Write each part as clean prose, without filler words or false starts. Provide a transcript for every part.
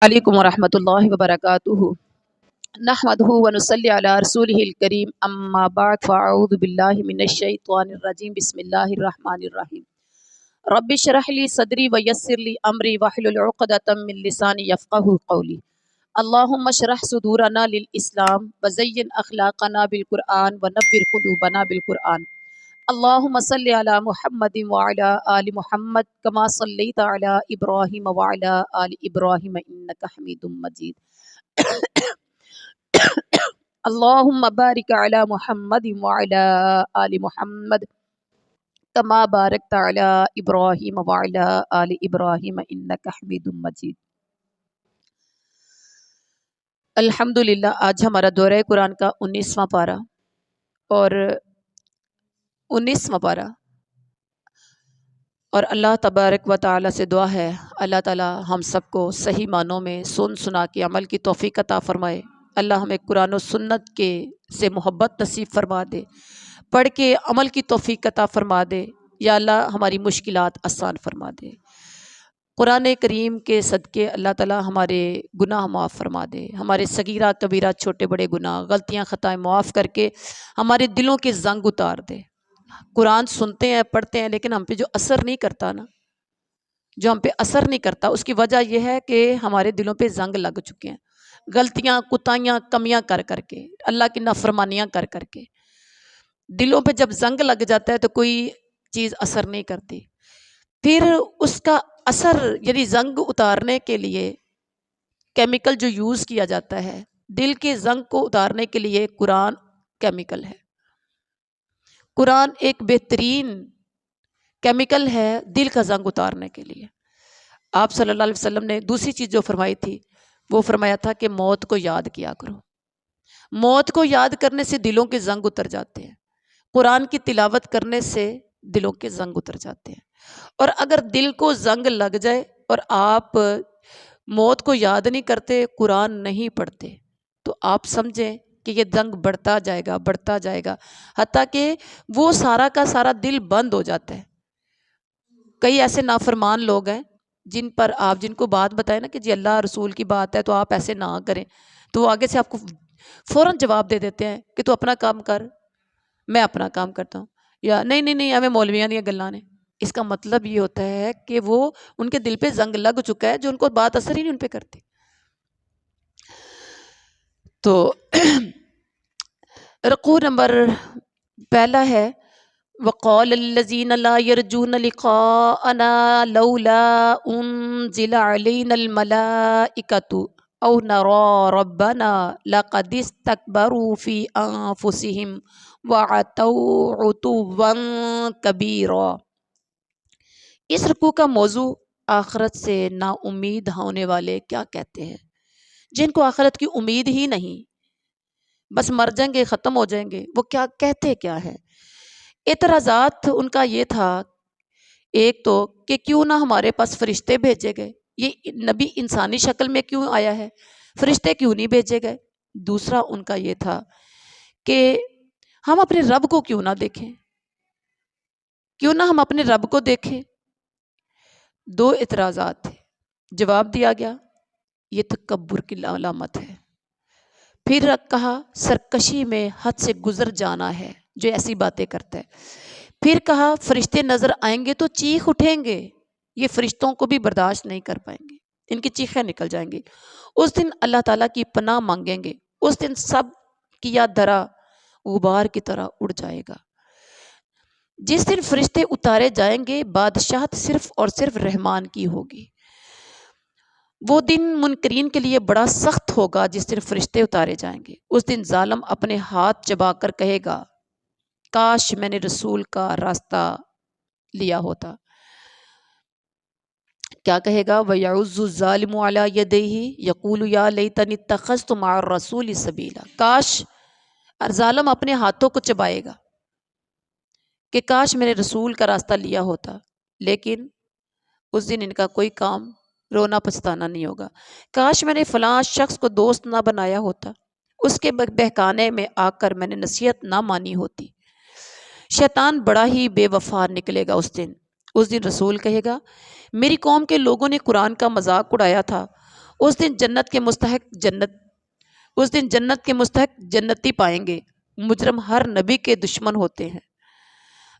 علیکم ورحمۃ اللہ وبرکاتہ نحمدہ ونصلی علی رسولہ الکریم اما بعد فاعوذ باللہ من الشیطان الرجیم بسم اللہ الرحمن الرحیم رب اشرح لی صدری ویسر لی امری واحلل عقدۃ من لسانی یفقہوا قولی اللہم اشرح صدورنا للاسلام وزین اخلاقنا بالقرآن ونور قلوبنا بالقرآن اللہم صلی علی محمد وعلی آل محمد کما صلیت علی ابراہیم وعلی آل ابراہیم انک حمید مجید اللہم بارک علی محمد وعلی آل محمد کما بارکت علی ابراہیم وعلی آل ابراہیم انک حمید مجید۔ الحمدللہ آج ہمارا دورہ قرآن کا 19واں پارہ اور 19واں پارہ، اور اللہ تبارک و تعالی سے دعا ہے اللہ تعالی ہم سب کو صحیح معنوں میں سن سنا کے عمل کی توفیق عطا فرمائے۔ اللہ ہمیں قرآن و سنت کے سے محبت نصیب فرما دے، پڑھ کے عمل کی توفیق عطا فرما دے، یا اللہ ہماری مشکلات آسان فرما دے۔ قرآن کریم کے صدقے اللہ تعالی ہمارے گناہ معاف فرما دے، ہمارے صغیرہ کبیرہ چھوٹے بڑے گناہ غلطیاں خطائیں معاف کر کے ہمارے دلوں کے زنگ اتار دے۔ قرآن سنتے ہیں پڑھتے ہیں لیکن ہم پہ جو اثر نہیں کرتا نا، جو ہم پہ اثر نہیں کرتا، اس کی وجہ یہ ہے کہ ہمارے دلوں پہ زنگ لگ چکے ہیں، غلطیاں کوتاہیاں کمیاں کر کر کے، اللہ کی نافرمانیاں کر کر کے۔ دلوں پہ جب زنگ لگ جاتا ہے تو کوئی چیز اثر نہیں کرتی، پھر اس کا اثر یعنی زنگ اتارنے کے لیے کیمیکل جو یوز کیا جاتا ہے، دل کے زنگ کو اتارنے کے لیے قرآن کیمیکل ہے۔ قرآن ایک بہترین کیمیکل ہے دل کا زنگ اتارنے کے لیے۔ آپ صلی اللہ علیہ وسلم نے دوسری چیز جو فرمائی تھی وہ فرمایا تھا کہ موت کو یاد کیا کرو۔ موت کو یاد کرنے سے دلوں کے زنگ اتر جاتے ہیں، قرآن کی تلاوت کرنے سے دلوں کے زنگ اتر جاتے ہیں۔ اور اگر دل کو زنگ لگ جائے اور آپ موت کو یاد نہیں کرتے، قرآن نہیں پڑھتے، تو آپ سمجھیں کہ یہ زنگ بڑھتا جائے گا حتیٰ کہ وہ سارا کا سارا دل بند ہو جاتا ہے۔ کئی ایسے نافرمان لوگ ہیں جن پر آپ جن کو بات بتائیں نا کہ جی اللہ رسول کی بات ہے تو آپ ایسے نہ کریں، تو وہ آگے سے آپ کو فوراً جواب دے دیتے ہیں کہ تو اپنا کام کر، میں اپنا کام کرتا ہوں، یا نہیں نہیں نہیں ہمیں مولویاں دیا گلاں نے۔ اس کا مطلب یہ ہوتا ہے کہ وہ ان کے دل پہ زنگ لگ چکا ہے جو ان کو بات اثر ہی نہیں ان پہ کرتی۔ تو رکوع نمبر پہلا ہے وقال الذين لا يرجون لقاءنا لولا انزل علينا الملائكة او نرى ربنا لقد استكبروا في انفسهم وعتوا عتوا كبيرا۔ اس رکوع کا موضوع آخرت سے نا امید ہونے والے کیا کہتے ہیں، جن کو آخرت کی امید ہی نہیں، بس مر جائیں گے ختم ہو جائیں گے، وہ کیا کہتے کیا ہے۔ اعتراضات ان کا یہ تھا، ایک تو کہ کیوں نہ ہمارے پاس فرشتے بھیجے گئے، یہ نبی انسانی شکل میں کیوں آیا ہے، فرشتے کیوں نہیں بھیجے گئے۔ دوسرا ان کا یہ تھا کہ ہم اپنے رب کو کیوں نہ دیکھیں، کیوں نہ ہم اپنے رب کو دیکھیں۔ دو اعتراضات تھے، جواب دیا گیا یہ تکبر کی علامت ہے۔ پھر کہا سرکشی میں حد سے گزر جانا ہے جو ایسی باتیں کرتا ہے۔ پھر کہا فرشتے نظر آئیں گے تو چیخ اٹھیں گے، یہ فرشتوں کو بھی برداشت نہیں کر پائیں گے، ان کی چیخیں نکل جائیں گی۔ اس دن اللہ تعالیٰ کی پناہ مانگیں گے، اس دن سب کیا دھرا غبار کی طرح اڑ جائے گا۔ جس دن فرشتے اتارے جائیں گے بادشاہت صرف اور صرف رحمان کی ہوگی۔ وہ دن منکرین کے لیے بڑا سخت ہوگا جس دن فرشتے اتارے جائیں گے۔ اس دن ظالم اپنے ہاتھ چبا کر کہے گا کاش میں نے رسول کا راستہ لیا ہوتا۔ کیا کہے گا وَيَعُضُّ الظَّالِمُ عَلَى يَدَيْهِ يَقُولُ يَا لَيْتَنِي اتَّخَذْتُ مَعَ الرَّسُولِ سَبِيلًا۔ کاش ظالم اپنے ہاتھوں کو چبائے گا کہ کاش میں نے رسول کا راستہ لیا ہوتا، لیکن اس دن ان کا کوئی کام رونا پچھتانا نہیں ہوگا۔ کاش میں نے فلاں شخص کو دوست نہ بنایا ہوتا، اس کے بہکانے میں آ کر میں نے نصیحت نہ مانی ہوتی۔ شیطان بڑا ہی بے وفا نکلے گا اس دن۔ اس دن رسول کہے گا میری قوم کے لوگوں نے قرآن کا مذاق اڑایا تھا، اس دن جنت کے مستحق جنتی پائیں گے، مجرم ہر نبی کے دشمن ہوتے ہیں،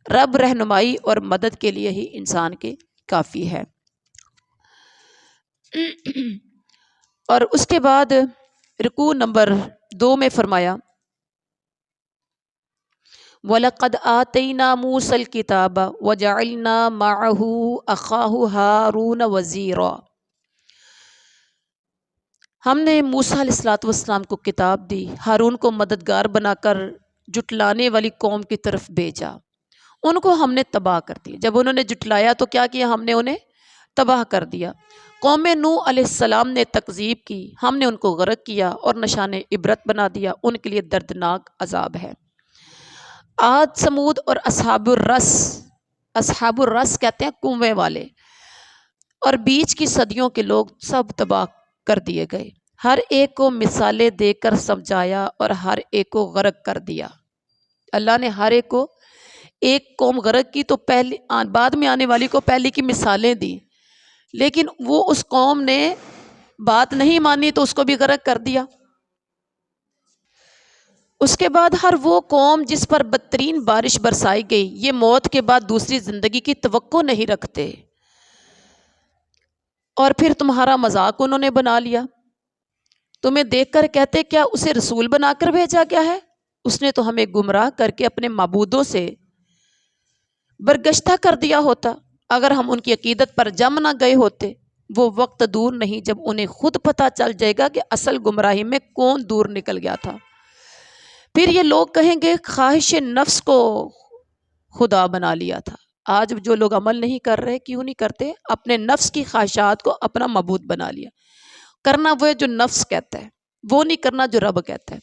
رب رہنمائی اور مدد کے لیے ہی انسان کے کافی ہے۔ اور اس کے بعد رکوع نمبر 2 میں فرمایا وَلَقَدْ آتَيْنَا مُوسَى الْكِتَابَ وَجَعَلْنَا مَعَهُ أَخَاهُ هَارُونَ وَزِيرًا، ہم نے موسیٰ علیہ السلام کو کتاب دی، ہارون کو مددگار بنا کر جٹلانے والی قوم کی طرف بھیجا، ان کو ہم نے تباہ کر دیا۔ جب انہوں نے جٹلایا تو کیا کیا؟ ہم نے انہیں تباہ کر دیا۔ قوم نوح علیہ السلام نے تکذیب کی، ہم نے ان کو غرق کیا اور نشان عبرت بنا دیا، ان کے لیے دردناک عذاب ہے۔ عاد، سمود اور اصحاب الرس کہتے ہیں کنویں والے، اور بیچ کی صدیوں کے لوگ سب تباہ کر دیے گئے، ہر ایک کو مثالیں دے کر سمجھایا اور ہر ایک کو غرق کر دیا۔ اللہ نے ہر ایک کو، ایک قوم غرق کی تو بعد میں آنے والی کو پہلی کی مثالیں دی، لیکن وہ اس قوم نے بات نہیں مانی تو اس کو بھی غرق کر دیا۔ اس کے بعد ہر وہ قوم جس پر بدترین بارش برسائی گئی، یہ موت کے بعد دوسری زندگی کی توقع نہیں رکھتے، اور پھر تمہارا مذاق انہوں نے بنا لیا، تمہیں دیکھ کر کہتے کیا اسے رسول بنا کر بھیجا گیا ہے؟ اس نے تو ہمیں گمراہ کر کے اپنے معبودوں سے برگشتہ کر دیا ہوتا۔ اگر ہم ان کی عقیدت پر جم نہ گئے ہوتے، وہ وقت دور نہیں جب انہیں خود پتہ چل جائے گا کہ اصل گمراہی میں کون دور نکل گیا تھا۔ پھر یہ لوگ کہیں گے خواہش نفس کو خدا بنا لیا تھا۔ آج جو لوگ عمل نہیں کر رہے، کیوں نہیں کرتے؟ اپنے نفس کی خواہشات کو اپنا معبود بنا لیا۔ کرنا وہ ہے جو نفس کہتا ہے، وہ نہیں کرنا جو رب کہتا ہے۔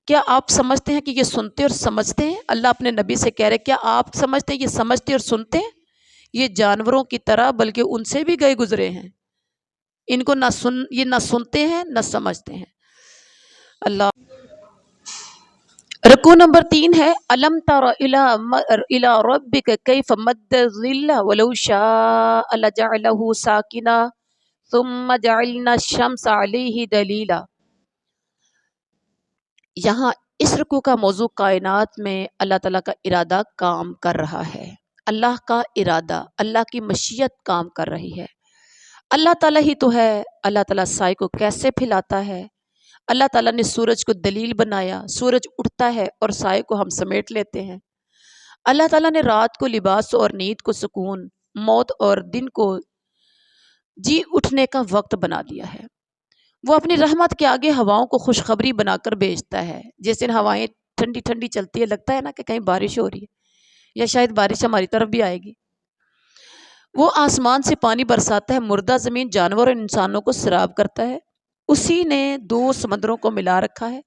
کیا آپ سمجھتے ہیں کہ یہ سنتے اور سمجھتے ہیں؟ اللہ اپنے نبی سے کہہ رہے کیا آپ سمجھتے ہیں یہ سمجھتے اور سنتے ہیں؟ یہ جانوروں کی طرح بلکہ ان سے بھی گئے گزرے ہیں، ان کو یہ نہ سنتے ہیں نہ سمجھتے ہیں۔ اللہ۔ رکوع نمبر 3 ہے الم تر الی ربک کیف مد الظل ولو شاء لجعلہ ساکنا ثم جعلنا الشمس علیہ دلیلا۔ یہاں اس رکوع کا موضوع کائنات میں اللہ تعالیٰ کا ارادہ کام کر رہا ہے، اللہ کا ارادہ، اللہ کی مشیت کام کر رہی ہے۔ اللہ تعالیٰ ہی تو ہے، اللہ تعالیٰ سائے کو کیسے پھیلاتا ہے، اللہ تعالیٰ نے سورج کو دلیل بنایا، سورج اٹھتا ہے اور سائے کو ہم سمیٹ لیتے ہیں۔ اللہ تعالیٰ نے رات کو لباس اور نیند کو سکون، موت اور دن کو جی اٹھنے کا وقت بنا دیا ہے۔ وہ اپنی رحمت کے آگے ہواؤں کو خوشخبری بنا کر بھیجتا ہے۔ جس دن ہوائیں ٹھنڈی ٹھنڈی چلتی ہے، لگتا ہے نا کہ کہیں بارش ہو رہی ہے یا شاید بارش ہماری طرف بھی آئے گی۔ وہ آسمان سے پانی برساتا ہے، مردہ زمین، جانور اور انسانوں کو سیراب کرتا ہے۔ اسی نے 2 سمندروں کو ملا رکھا ہے،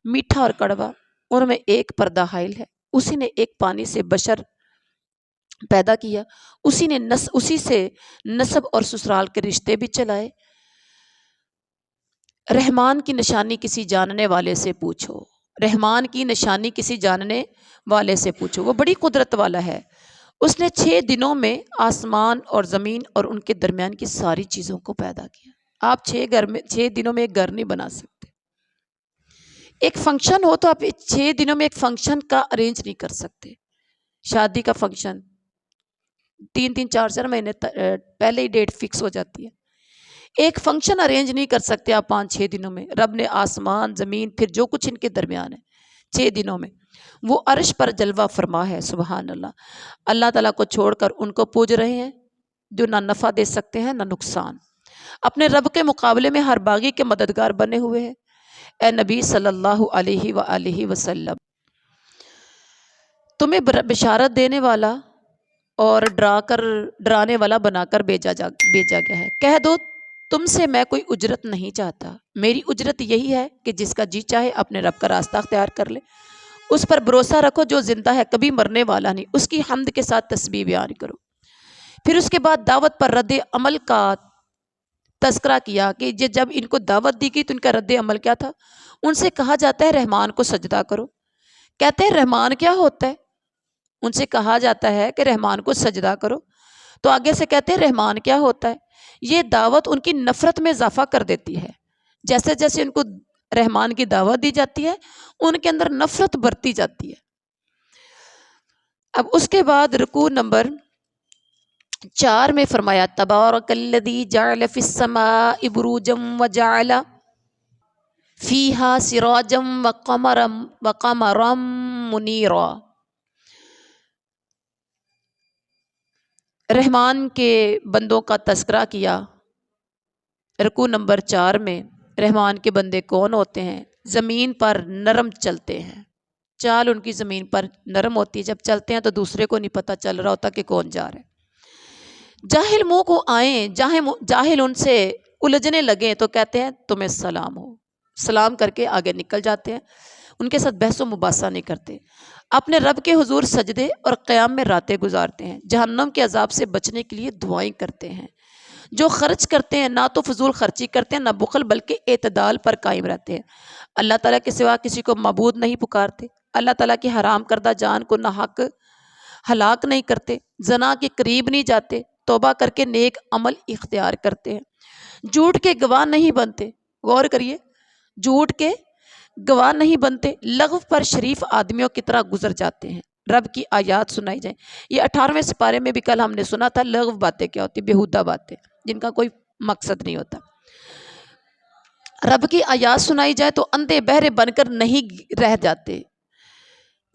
میٹھا اور کڑوا، ان میں ایک پردہ حائل ہے۔ اسی نے ایک پانی سے بشر پیدا کیا، اسی سے نسب اور سسرال کے رشتے بھی چلائے۔ رحمان کی نشانی کسی جاننے والے سے پوچھو، رحمان کی نشانی کسی جاننے والے سے پوچھو، وہ بڑی قدرت والا ہے۔ اس نے 6 دنوں میں آسمان اور زمین اور ان کے درمیان کی ساری چیزوں کو پیدا کیا۔ آپ 6 دنوں میں ایک گھر نہیں بنا سکتے۔ ایک فنکشن ہو تو آپ 6 دنوں میں ایک فنکشن کا ارینج نہیں کر سکتے۔ شادی کا فنکشن 3 4 مہینے پہلے ہی ڈیٹ فکس ہو جاتی ہے۔ ایک فنکشن ارینج نہیں کر سکتے آپ 5-6 دنوں میں۔ رب نے آسمان، زمین، پھر جو کچھ ان کے درمیان ہے 6 دنوں میں، وہ عرش پر جلوہ فرما ہے۔ سبحان اللہ۔ اللہ تعالیٰ کو چھوڑ کر ان کو پوج رہے ہیں جو نہ نفع دے سکتے ہیں نہ نقصان، اپنے رب کے مقابلے میں ہر باغی کے مددگار بنے ہوئے ہیں۔ اے نبی صلی اللہ علیہ وآلہ وسلم، تمہیں بشارت دینے والا اور ڈرانے والا بنا کر بھیجا گیا ہے۔ کہہ دو تم سے میں کوئی اجرت نہیں چاہتا، میری اجرت یہی ہے کہ جس کا جی چاہے اپنے رب کا راستہ اختیار کر لے، اس پر بھروسہ رکھو جو زندہ ہے، کبھی مرنے والا نہیں، اس کی حمد کے ساتھ تسبیح بیان کرو۔ پھر اس کے بعد دعوت پر رد عمل کا تذکرہ کیا کہ جب ان کو دعوت دی گئی تو ان کا رد عمل کیا تھا۔ ان سے کہا جاتا ہے رحمان کو سجدہ کرو، کہتے ہیں رحمان کیا ہوتا ہے؟ ان سے کہا جاتا ہے کہ رحمان کو سجدہ کرو، تو آگے سے کہتے ہیں رحمان کیا ہوتا ہے؟ یہ دعوت ان کی نفرت میں اضافہ کر دیتی ہے. جیسے جیسے ان کو رحمان کی دعوت دی جاتی ہے ان کے اندر نفرت بڑھتی جاتی ہے. اب اس کے بعد رکوع نمبر 4 میں فرمایا تبارک الذی جعل فی السماء بروجا وجعل فیہا سراجا وقمرا منیرا. رحمان کے بندوں کا تذکرہ کیا. رکوع نمبر 4 میں رحمان کے بندے کون ہوتے ہیں؟ زمین پر نرم چلتے ہیں. چال ان کی زمین پر نرم ہوتی ہے، جب چلتے ہیں تو دوسرے کو نہیں پتہ چل رہا ہوتا کہ کون جا رہا ہے. جاہل منہ کو آئیں، جاہل ان سے الجھنے لگیں تو کہتے ہیں تمہیں سلام ہو، سلام کر کے آگے نکل جاتے ہیں. ان کے ساتھ بحث و مباحثہ نہیں کرتے. اپنے رب کے حضور سجدے اور قیام میں راتیں گزارتے ہیں. جہنم کے عذاب سے بچنے کے لیے دعائیں کرتے ہیں. جو خرچ کرتے ہیں نہ تو فضول خرچی کرتے ہیں نہ بخل، بلکہ اعتدال پر قائم رہتے ہیں. اللہ تعالیٰ کے سوا کسی کو معبود نہیں پکارتے. اللہ تعالیٰ کی حرام کردہ جان کو ناحق ہلاک نہیں کرتے. زنا کے قریب نہیں جاتے. توبہ کر کے نیک عمل اختیار کرتے ہیں. جھوٹ کے گواہ نہیں بنتے. غور کریے، جھوٹ کے گواہ نہیں بنتے. لغو پر شریف آدمیوں کی طرح گزر جاتے ہیں. رب کی آیات سنائی جائیں. یہ 18ویں سپارے میں بھی کل ہم نے سنا تھا لغو باتیں کیا ہوتی، بیہودہ باتیں جن کا کوئی مقصد نہیں ہوتا. رب کی آیات سنائی جائے تو اندھے بہرے بن کر نہیں رہ جاتے.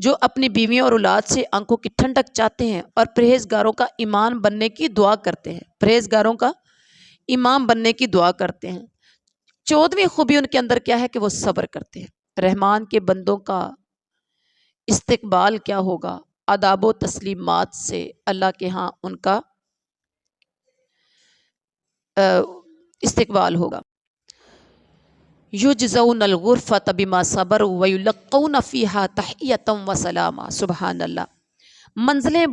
جو اپنی بیویوں اور اولاد سے آنکھوں کی ٹھنڈک چاہتے ہیں اور پرہیزگاروں کا ایمان بننے کی دعا کرتے ہیں. پرہیزگاروں کا امام بننے کی دعا کرتے ہیں. 14ویں خوبی ان کے اندر کیا ہے کہ وہ صبر کرتے ہیں. رحمان کے بندوں کا استقبال کیا ہوگا؟ آداب و تسلیمات سے اللہ کے ہاں ان کا استقبال ہوگا. یجزون الغرفۃ بما صبروا ویلقون فیہا تحیۃ و سلاما. سبحان اللہ. منزلیں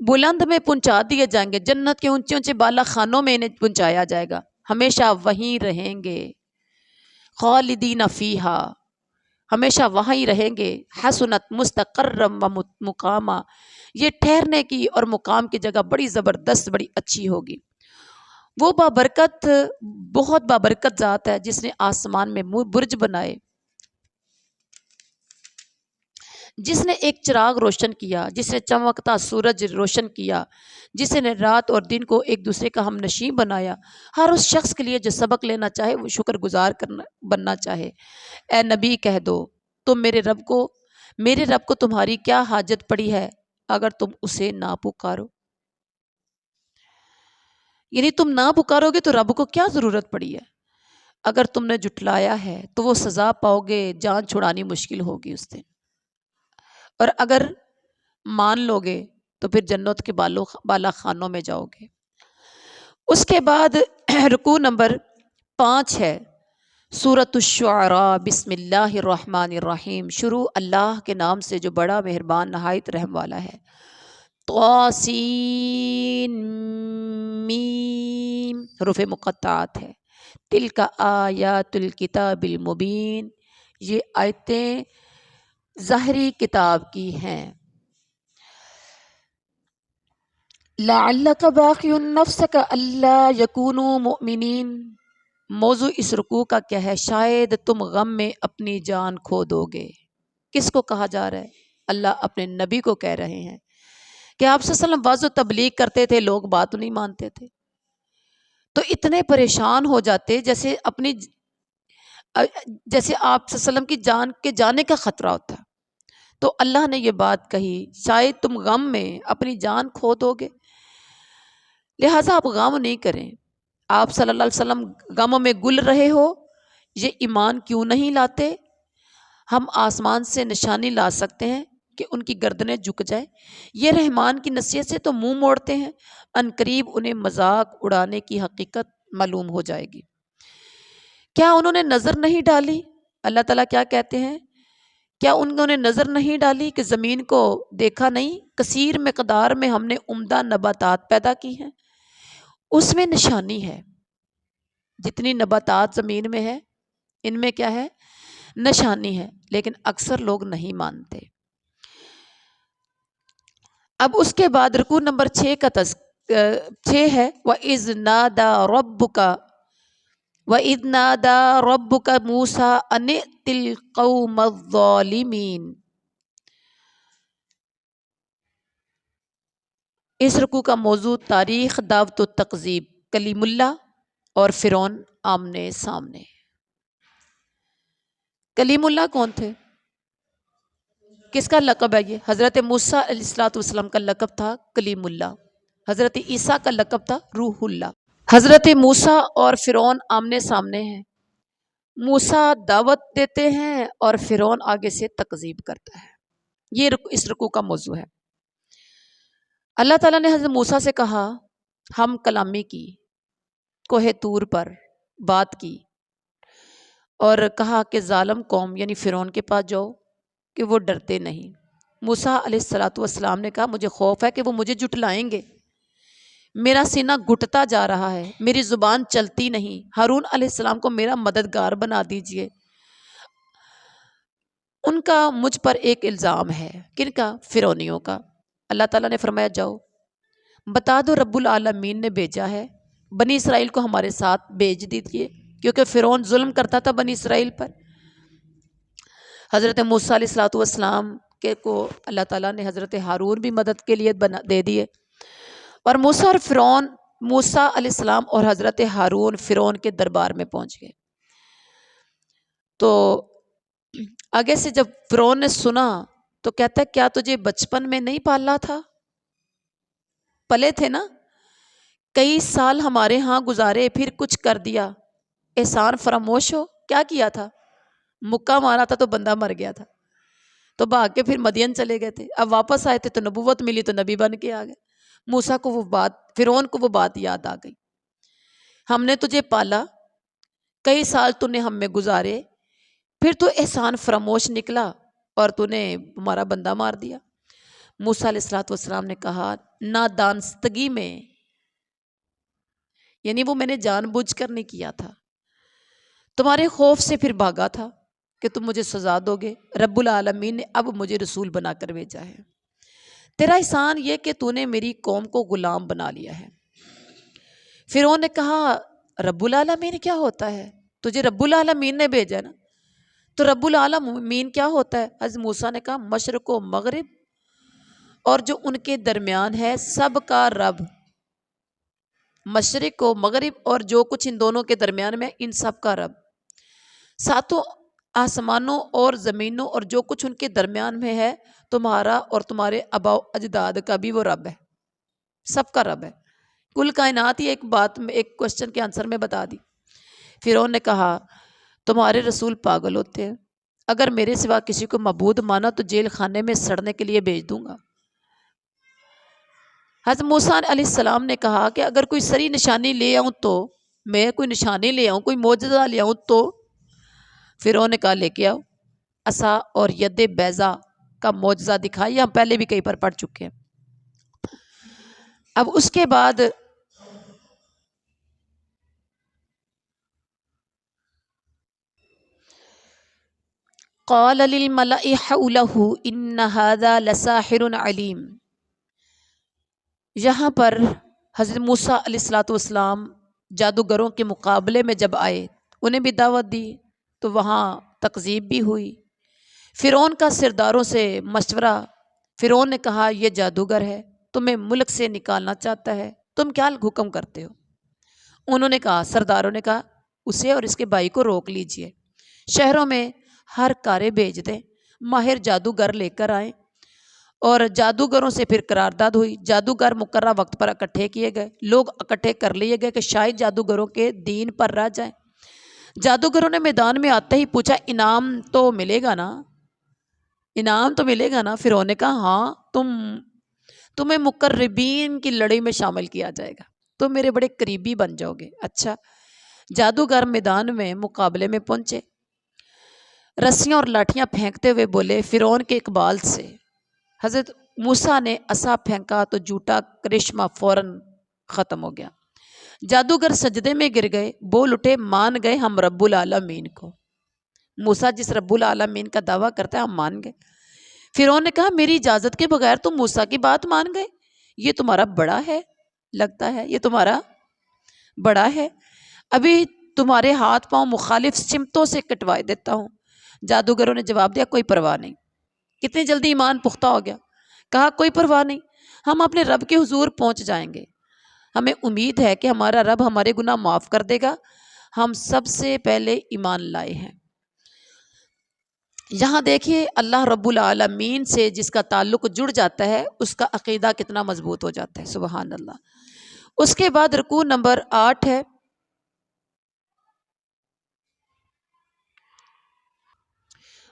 بلند میں پہنچا دیے جائیں گے. جنت کے اونچے اونچے بالا خانوں میں انہیں پہنچایا جائے گا. ہمیشہ وہیں رہیں گے. خالدین فیہا، ہمیشہ وہیں رہیں گے. حسنت مستقرم و مقاما، یہ ٹھہرنے کی اور مقام کی جگہ بڑی زبردست، بڑی اچھی ہوگی. وہ بابرکت، بہت بابرکت ذات ہے جس نے آسمان میں برج بنائے، جس نے ایک چراغ روشن کیا، جس نے چمکتا سورج روشن کیا، جس نے رات اور دن کو ایک دوسرے کا ہم نشیں بنایا. ہر اس شخص کے لیے جو سبق لینا چاہے وہ شکر گزار بننا چاہے. اے نبی کہہ دو تم میرے رب کو تمہاری کیا حاجت پڑی ہے اگر تم اسے نہ پکارو. یعنی تم نہ پکارو گے تو رب کو کیا ضرورت پڑی ہے. اگر تم نے جھٹلایا ہے تو وہ سزا پاؤ گے، جان چھڑانی مشکل ہوگی اس دن. اور اگر مان لو گے تو پھر جنت کے بالا خانوں میں جاؤ گے. اس کے بعد رکوع نمبر 5 ہے سورۃ الشعراء. بسم اللہ الرحمن الرحیم. شروع اللہ کے نام سے جو بڑا مہربان نہایت رحم والا ہے. طاسین میم، حروف مقطعات ہے. تلک آیات الکتاب المبین، یہ آیتیں ظاہری کتاب کی ہیں. لعلک باخع نفسک الا یکونوا مؤمنین. موضوع اس رکوع کا کیا ہے؟ شاید تم غم میں اپنی جان کھو دو گے. کس کو کہا جا رہا ہے؟ اللہ اپنے نبی کو کہہ رہے ہیں کہ آپ صلی اللہ علیہ وسلم واعظ و تبلیغ کرتے تھے، لوگ بات نہیں مانتے تھے تو اتنے پریشان ہو جاتے جیسے آپ صلی اللہ علیہ وسلم کی جان کے جانے کا خطرہ ہوتا. تو اللہ نے یہ بات کہی شاید تم غم میں اپنی جان کھو دو گے، لہٰذا آپ غم نہیں کریں. آپ صلی اللہ علیہ وسلم غم میں گل رہے ہو، یہ ایمان کیوں نہیں لاتے؟ ہم آسمان سے نشانی لا سکتے ہیں کہ ان کی گردنیں جھک جائے. یہ رحمان کی نصیحت سے تو منہ موڑتے ہیں، ان قریب انہیں مذاق اڑانے کی حقیقت معلوم ہو جائے گی. کیا انہوں نے نظر نہیں ڈالی؟ اللہ تعالیٰ کیا کہتے ہیں؟ کیا انہوں نے نظر نہیں ڈالی کہ زمین کو دیکھا نہیں؟ کثیر مقدار میں ہم نے عمدہ نباتات پیدا کی ہیں، اس میں نشانی ہے. جتنی نباتات زمین میں ہے ان میں کیا ہے؟ نشانی ہے. لیکن اکثر لوگ نہیں مانتے. اب اس کے بعد رکوع نمبر 6 کا چھ ہے وَإِذْ نَادَى رَبُّكَ مُوسَىٰ أَنِ ائْتِ الْقَوْمَ الظَّالِمِينَ۔ اس رکوع کا موضوع تاریخ، دعوت و تکذیب، کلیم اللہ اور فرعون آمنے سامنے۔ کلیم اللہ کون تھے؟ کس کا لقب ہے یہ؟ حضرت موسیٰ علیہ السلام کا لقب تھا کلیم اللہ، حضرت عیسیٰ کا لقب تھا روح اللہ۔ حضرت موسیٰ اور فرعون آمنے سامنے ہیں، موسیٰ دعوت دیتے ہیں اور فرعون آگے سے تکذیب کرتا ہے۔ یہ اس رکوع کا موضوع ہے۔ اللہ تعالیٰ نے حضرت موسیٰ سے کہا، ہم کلامی کی، کوہ طور پر بات کی اور کہا کہ ظالم قوم یعنی فرعون کے پاس جاؤ کہ وہ ڈرتے نہیں۔ موسیٰ علیہ السلام نے کہا مجھے خوف ہے کہ وہ مجھے جھٹلائیں گے، میرا سینہ گھٹتا جا رہا ہے، میری زبان چلتی نہیں، ہارون علیہ السلام کو میرا مددگار بنا دیجئے۔ ان کا مجھ پر ایک الزام ہے، کن کا؟ فرعونیوں کا۔ اللہ تعالیٰ نے فرمایا جاؤ بتا دو رب العالمین نے بھیجا ہے، بنی اسرائیل کو ہمارے ساتھ بھیج دیجئے، کیونکہ فرعون ظلم کرتا تھا بنی اسرائیل پر۔ حضرت موسیٰ علیہ السلام کو اللہ تعالیٰ نے حضرت ہارون بھی مدد کے لیے دے دیے، اور موسیٰ اور فرعون، موسیٰ علیہ السلام اور حضرت ہارون فرعون کے دربار میں پہنچ گئے۔ تو آگے سے جب فرعون نے سنا تو کہتا ہے کیا تجھے بچپن میں نہیں پالا تھا؟ پلے تھے نا، کئی سال ہمارے ہاں گزارے، پھر کچھ کر دیا، احسان فراموش ہو؟ کیا کیا تھا؟ مکہ مارا تھا تو بندہ مر گیا تھا، تو بھاگ کے پھر مدین چلے گئے تھے، اب واپس آئے تھے تو نبوت ملی تو نبی بن کے آ گئے۔ موسیٰ کو وہ بات، فرعون کو وہ بات یاد آ گئی، ہم نے تجھے پالا، کئی سال تو نے ہم میں گزارے، پھر تو احسان فراموش نکلا اور تو نے ہمارا بندہ مار دیا۔ موسیٰ علیہ السلام نے کہا نادانستگی میں، یعنی وہ میں نے جان بوجھ کر نہیں کیا تھا، تمہارے خوف سے پھر بھاگا تھا کہ تم مجھے سزا دو گے، رب العالمین نے اب مجھے رسول بنا کر بھیجا ہے، تیرا احسان یہ کہ تو نے میری قوم کو غلام بنا لیا ہے۔ فرعون نے کہا رب العالمین کیا ہوتا ہے؟ تجھے رب العالمین نے بھیجا نا، تو رب العالمین کیا ہوتا ہے؟ حضرت موسیٰ نے کہا مشرق و مغرب اور جو ان کے درمیان ہے سب کا رب، مشرق و مغرب اور جو کچھ ان دونوں کے درمیان میں ان سب کا رب، ساتوں آسمانوں اور زمینوں اور جو کچھ ان کے درمیان میں ہے، تمہارا اور تمہارے آباء و اجداد کا بھی وہ رب ہے، سب کا رب ہے، کل کائنات ہی ایک بات میں، ایک کوشچن کے آنسر میں بتا دی۔ فرعون نے کہا تمہارے رسول پاگل ہوتے ہیں، اگر میرے سوا کسی کو معبود مانا تو جیل خانے میں سڑنے کے لیے بھیج دوں گا۔ حضرت موسیٰ علیہ السلام نے کہا کہ اگر کوئی سری نشانی لے آؤں تو، میں کوئی نشانی لے آؤں، کوئی معجزہ لے آؤں تو؟ فرعون نے کہا لے کے آؤ، عصا اور ید بیضا کا معجزہ دکھایا، ہم پہلے بھی کئی بار پڑھ چکے ہیں۔ اب اس کے بعد قال للملأ حوله ان هذا لساحر علیم، یہاں پر حضرت موسیٰ علیہ السلام جادوگروں کے مقابلے میں جب آئے، انہیں بھی دعوت دی تو وہاں تکذیب بھی ہوئی۔ فرعون کا سرداروں سے مشورہ، فرعون نے کہا یہ جادوگر ہے، تمہیں ملک سے نکالنا چاہتا ہے، تم کیا حکم کرتے ہو؟ انہوں نے کہا، سرداروں نے کہا اسے اور اس کے بھائی کو روک لیجئے، شہروں میں ہر کارے بھیج دیں، ماہر جادوگر لے کر آئیں، اور جادوگروں سے پھر قرارداد ہوئی، جادوگر مقررہ وقت پر اکٹھے کیے گئے، لوگ اکٹھے کر لیے گئے کہ شاید جادوگروں کے دین پر رہ جائیں۔ جادوگروں نے میدان میں آتے ہی پوچھا انعام تو ملے گا نا، انعام تو ملے گا نا؟ فرعون نے کہا ہاں، تمہیں مقربین کی لڑائی میں شامل کیا جائے گا، تم میرے بڑے قریبی بن جاؤ گے۔ اچھا، جادوگر میدان میں مقابلے میں پہنچے، رسیاں اور لاٹھیاں پھینکتے ہوئے بولے فرعون کے اقبال سے۔ حضرت موسیٰ نے عصا پھینکا تو جھوٹا کرشمہ فوراً ختم ہو گیا، جادوگر سجدے میں گر گئے، بول اٹھے مان گئے ہم رب العالمین کو، موسیٰ جس رب العالمین کا دعویٰ کرتا ہے ہم مان گئے۔ فرعون نے کہا میری اجازت کے بغیر تم موسیٰ کی بات مان گئے، یہ تمہارا بڑا ہے، لگتا ہے یہ تمہارا بڑا ہے، ابھی تمہارے ہاتھ پاؤں مخالف سمتوں سے کٹوائے دیتا ہوں۔ جادوگروں نے جواب دیا کوئی پرواہ نہیں۔ کتنی جلدی ایمان پختہ ہو گیا۔ کہا کوئی پرواہ نہیں، ہم اپنے رب کے حضور پہنچ جائیں گے، ہمیں امید ہے کہ ہمارا رب ہمارے گناہ معاف کر دے گا، ہم سب سے پہلے ایمان لائے ہیں۔ یہاں دیکھیے اللہ رب العالمین سے جس کا تعلق جڑ جاتا ہے اس کا عقیدہ کتنا مضبوط ہو جاتا ہے، سبحان اللہ۔ اس کے بعد رکوع نمبر 8 ہے،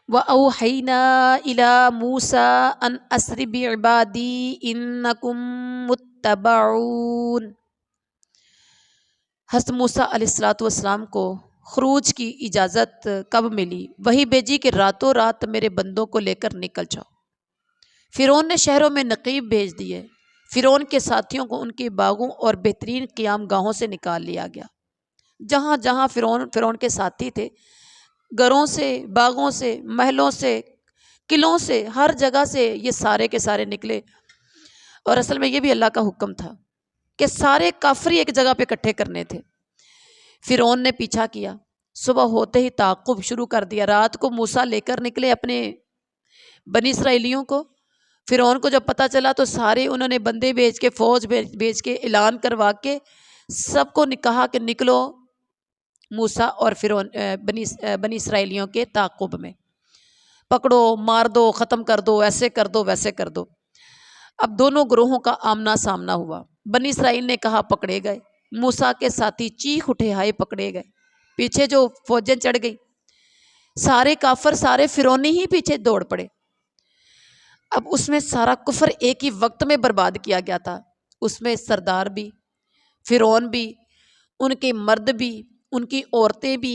وَأَوْحَيْنَا إِلَى مُوسَىٰ أَنْ أَسْرِ بِعِبَادِي إِنَّكُمْ مُتَّبَعُونَ۔ حضرت موسیٰ علیہ الصلوۃ والسلام کو خروج کی اجازت کب ملی؟ وہی بھیجی کہ راتوں رات میرے بندوں کو لے کر نکل جاؤ۔ فرعون نے شہروں میں نقیب بھیج دیے، فرعون کے ساتھیوں کو ان کے باغوں اور بہترین قیام گاہوں سے نکال لیا گیا۔ جہاں جہاں فرعون کے ساتھی تھے، گھروں سے، باغوں سے، محلوں سے، قلعوں سے، ہر جگہ سے یہ سارے کے سارے نکلے۔ اور اصل میں یہ بھی اللہ کا حکم تھا کہ سارے کافری ایک جگہ پہ اکٹھے کرنے تھے۔ فرعون نے پیچھا کیا، صبح ہوتے ہی تعاقب شروع کر دیا۔ رات کو موسیٰ لے کر نکلے اپنے بنی اسرائیلیوں کو۔ فرعون کو جب پتہ چلا تو سارے انہوں نے بندے بھیج کے، فوج بھیج کے، اعلان کروا کے سب کو کہا کہ نکلو موسیٰ اور فرعون بنی اسرائیلیوں کے تعاقب میں، پکڑو، مار دو، ختم کر دو، ایسے کر دو، ویسے کر دو۔ اب دونوں گروہوں کا آمنا سامنا ہوا۔ بنی اسرائیل نے کہا پکڑے گئے، موسیٰ کے ساتھی چیخ اٹھے ہائے پکڑے گئے۔ پیچھے جو فوجیں چڑھ گئی، سارے کافر، سارے فرعونی ہی پیچھے دوڑ پڑے۔ اب اس میں سارا کفر ایک ہی وقت میں برباد کیا گیا تھا، اس میں سردار بھی، فرعون بھی، ان کے مرد بھی، ان کی عورتیں بھی،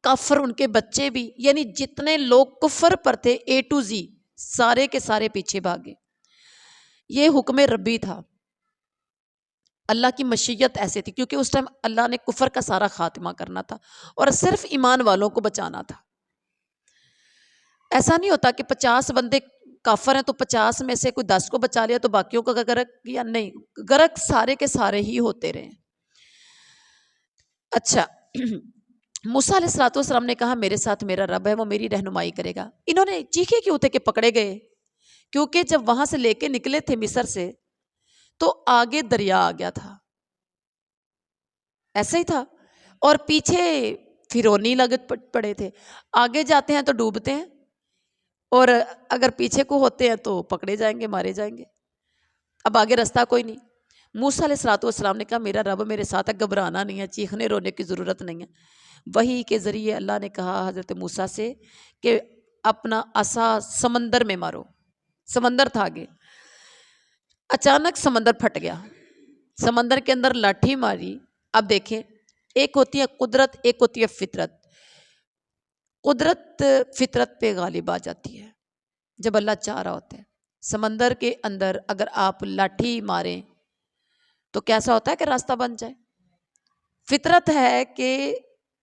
کافر ان کے بچے بھی، یعنی جتنے لوگ کفر پر تھے اے ٹو زی سارے کے سارے پیچھے بھاگے۔ یہ حکم ربی تھا، اللہ کی مشیت ایسے تھی، کیونکہ اس ٹائم اللہ نے کفر کا سارا خاتمہ کرنا تھا اور صرف ایمان والوں کو بچانا تھا۔ ایسا نہیں ہوتا کہ 50 بندے کافر ہیں تو 50 میں سے کوئی 10 کو بچا لیا تو باقیوں کو غرق کیا، نہیں، غرق سارے کے سارے ہی ہوتے رہے۔ اچھا، موسیٰ علیہ الصلوۃ والسلام نے کہا میرے ساتھ میرا رب ہے، وہ میری رہنمائی کرے گا۔ انہوں نے چیخے کیوں تھے کہ پکڑے گئے؟ کیونکہ جب وہاں سے لے کے نکلے تھے مصر سے تو آگے دریا آ گیا تھا، ایسا ہی تھا، اور پیچھے فرعونی لگت پڑے تھے۔ آگے جاتے ہیں تو ڈوبتے ہیں، اور اگر پیچھے کو ہوتے ہیں تو پکڑے جائیں گے، مارے جائیں گے۔ اب آگے راستہ کوئی نہیں۔ موسیٰ علیہ الصلوۃ والسلام نے کہا میرا رب میرے ساتھ ہے، گھبرانا نہیں ہے، چیخنے رونے کی ضرورت نہیں ہے۔ وحی کے ذریعے اللہ نے کہا حضرت موسیٰ سے کہ اپنا عصا سمندر میں مارو۔ سمندر تھا آگے، اچانک سمندر پھٹ گیا، سمندر کے اندر لاٹھی ماری۔ اب دیکھیں، ایک ہوتی ہے قدرت، ایک ہوتی ہے فطرت۔ قدرت فطرت پہ غالب آ جاتی ہے جب اللہ چاہ رہا ہوتا ہے۔ سمندر کے اندر اگر آپ لاٹھی ماریں تو کیسا ہوتا ہے کہ راستہ بن جائے؟ فطرت ہے کہ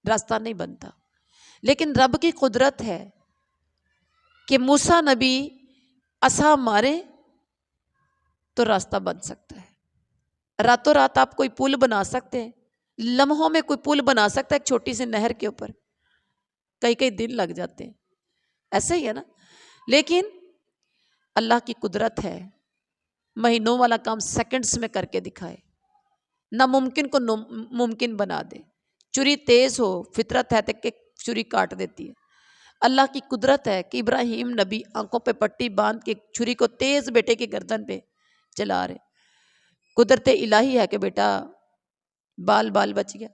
راستہ نہیں بنتا، لیکن رب کی قدرت ہے کہ موسیٰ نبی عصا مارے تو راستہ بن سکتا ہے۔ راتوں رات آپ کوئی پل بنا سکتے ہیں، لمحوں میں کوئی پل بنا سکتا ہے ایک چھوٹی سی نہر کے اوپر، کئی دن لگ جاتے ہیں، ایسا ہی ہے نا۔ لیکن اللہ کی قدرت ہے، مہینوں والا کام سیکنڈز میں کر کے دکھائے، ناممکن کو ممکن بنا دے۔ چری تیز ہو، فطرت ہے کہ چری کاٹ دیتی ہے۔ اللہ کی قدرت ہے کہ ابراہیم نبی آنکھوں پہ پٹی باندھ کے چھری کو تیز بیٹے کی گردن پہ چلا رہے۔ قدرت الہی ہے کہ بیٹا بال بچ گیا۔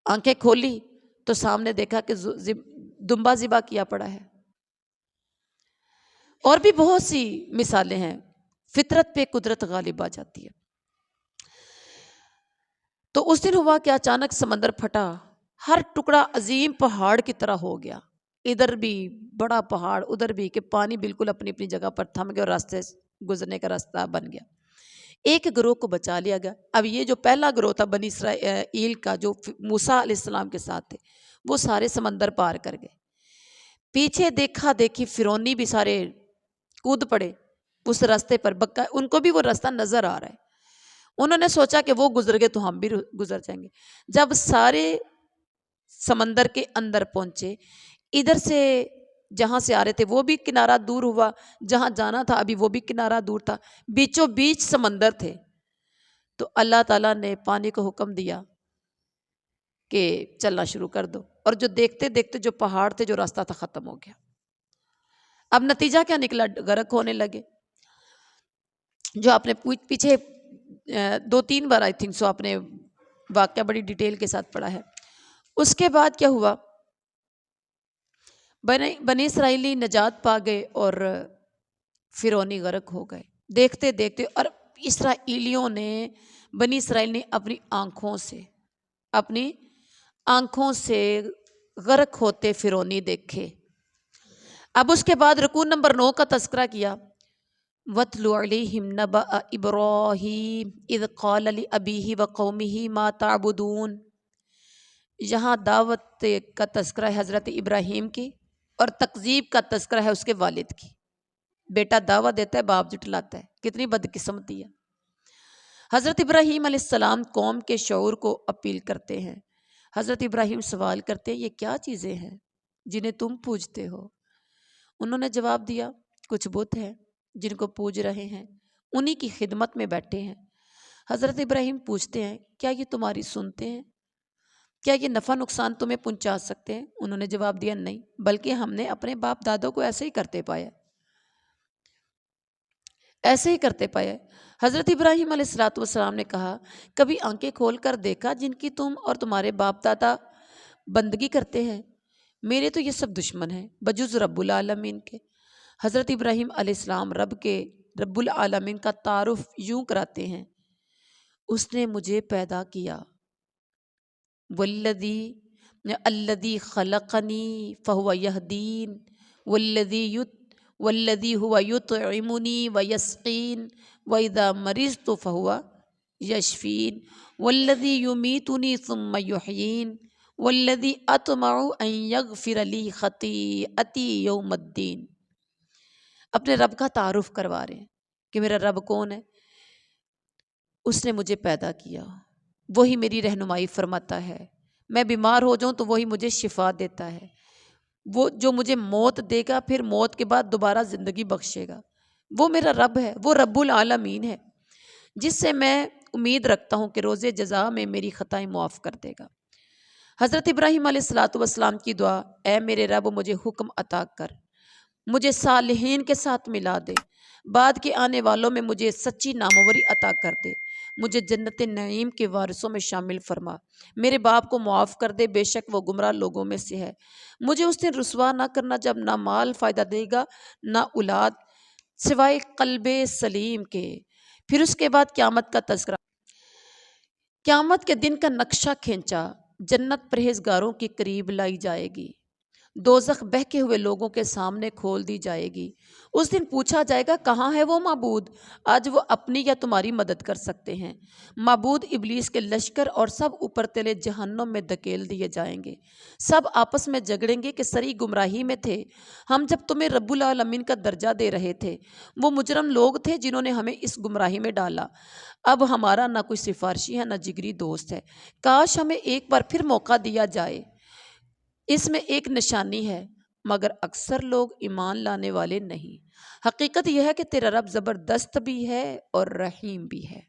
آنکھیں کھولی تو سامنے دیکھا کہ دمبا ذبح کیا پڑا ہے۔ اور بھی بہت سی مثالیں ہیں، فطرت پہ قدرت غالب آ جاتی ہے۔ تو اس دن ہوا کہ اچانک سمندر پھٹا، ہر ٹکڑا عظیم پہاڑ کی طرح ہو گیا، ادھر بھی بڑا پہاڑ، ادھر بھی، کہ پانی بالکل اپنی اپنی جگہ پر تھم گیا اور راستے گزرنے کا راستہ بن گیا۔ ایک گروہ کو بچا لیا گیا۔ اب یہ جو پہلا گروہ تھا بنی اسرائیل کا، جو موسیٰ علیہ السلام کے ساتھ تھے، وہ سارے سمندر پار کر گئے۔ پیچھے دیکھا دیکھی فرعونی بھی سارے کود پڑے اس راستے پر، ان کو بھی وہ راستہ نظر آ رہا ہے۔ انہوں نے سوچا کہ وہ گزر گئے تو ہم بھی گزر جائیں گے۔ جب سارے سمندر کے اندر پہنچے، ادھر سے جہاں سے آ رہے تھے وہ بھی کنارہ دور ہوا، جہاں جانا تھا ابھی وہ بھی کنارہ دور تھا، بیچوں بیچ سمندر تھے۔ تو اللہ تعالیٰ نے پانی کو حکم دیا کہ چلنا شروع کر دو، اور جو دیکھتے دیکھتے جو پہاڑ تھے، جو راستہ تھا، ختم ہو گیا۔ اب نتیجہ کیا نکلا؟ غرق ہونے لگے۔ جو آپ نے پیچھے 2-3 بار آئی تھنک سو آپ نے واقعہ بڑی ڈیٹیل کے ساتھ پڑھا ہے۔ اس کے بعد کیا ہوا؟ بنی اسرائیلی نجات پا گئے اور فرعونی غرق ہو گئے دیکھتے دیکھتے۔ اور اسرائیلیوں نے، بنی اسرائیل نے اپنی آنکھوں سے غرق ہوتے فرعونی دیکھے۔ اب اس کے بعد رکوع نمبر 9 کا تذکرہ کیا، وَاتْلُ عَلَيْهِمْ نَبَأَ إِبْرَاهِيمَ إِذْ قَالَ لِأَبِيهِ وَقَوْمِهِ مَا تَعْبُدُونَ۔ یہاں دعوت کا تذکرہ ہے حضرت ابراہیم کی، اور تکذیب کا تذکرہ ہے اس کے والد کی۔ بیٹا دعوت دیتا ہے، باپ جھٹلاتا ہے، کتنی بدقسمتی ہے۔ حضرت ابراہیم علیہ السلام قوم کے شعور کو اپیل کرتے ہیں۔ حضرت ابراہیم سوال کرتے ہیں، یہ کیا چیزیں ہیں جنہیں تم پوجتے ہو؟ انہوں نے جواب دیا، کچھ بت ہیں جن کو پوج رہے ہیں، انہی کی خدمت میں بیٹھے ہیں۔ حضرت ابراہیم پوچھتے ہیں، کیا یہ تمہاری سنتے ہیں؟ کیا یہ نفع نقصان تمہیں پہنچا سکتے ہیں؟ انہوں نے جواب دیا، نہیں، بلکہ ہم نے اپنے باپ دادوں کو ایسے ہی کرتے پایا، ایسے ہی کرتے پایا۔ حضرت ابراہیم علیہ السلام نے کہا، کبھی آنکھیں کھول کر دیکھا جن کی تم اور تمہارے باپ دادا بندگی کرتے ہیں؟ میرے تو یہ سب دشمن ہیں بجز رب العالمین کے۔ حضرت ابراہیم علیہ السلام رب العالمین کا تعارف یوں کراتے ہیں، اس نے مجھے پیدا کیا، الذی خلقنی فہو یہدین، والذی ہوا یطعمنی ویسقین واذا مرضت فہو یشفین والذی یمیتنی ثم یحیین والذی اطمع ان یغفر لی خطیئتی یوم الدین۔ اپنے رب کا تعارف کروا رہے ہیں کہ میرا رب کون ہے۔ اس نے مجھے پیدا کیا، وہی میری رہنمائی فرماتا ہے، میں بیمار ہو جاؤں تو وہی مجھے شفا دیتا ہے، وہ جو مجھے موت دے گا پھر موت کے بعد دوبارہ زندگی بخشے گا، وہ میرا رب ہے، وہ رب العالمین ہے، جس سے میں امید رکھتا ہوں کہ روز جزا میں میری خطائیں معاف کر دے گا۔ حضرت ابراہیم علیہ السلام کی دعا، اے میرے رب مجھے حکم عطا کر، مجھے صالحین کے ساتھ ملا دے، بعد کے آنے والوں میں مجھے سچی ناموری عطا کر دے، مجھے جنت نعیم کے وارثوں میں شامل فرما، میرے باپ کو معاف کر دے، بے شک وہ گمراہ لوگوں میں سے ہے، مجھے اس دن رسوا نہ کرنا جب نہ مال فائدہ دے گا نہ اولاد سوائے قلب سلیم کے۔ پھر اس کے بعد قیامت کا تذکرہ، قیامت کے دن کا نقشہ کھینچا، جنت پرہیزگاروں کے قریب لائی جائے گی، دوزخ بہکے ہوئے لوگوں کے سامنے کھول دی جائے گی، اس دن پوچھا جائے گا، کہاں ہے وہ معبود آج وہ اپنی یا تمہاری مدد کر سکتے ہیں؟ معبود ابلیس کے لشکر اور سب اوپر تلے جہنم میں دھکیل دیے جائیں گے، سب آپس میں جھگڑیں گے کہ سری گمراہی میں تھے ہم جب تمہیں رب العالمین کا درجہ دے رہے تھے، وہ مجرم لوگ تھے جنہوں نے ہمیں اس گمراہی میں ڈالا، اب ہمارا نہ کوئی سفارشی ہے نہ جگری دوست ہے، کاش ہمیں ایک بار پھر موقع دیا جائے، اس میں ایک نشانی ہے مگر اکثر لوگ ایمان لانے والے نہیں۔ حقیقت یہ ہے کہ تیرا رب زبردست بھی ہے اور رحیم بھی ہے۔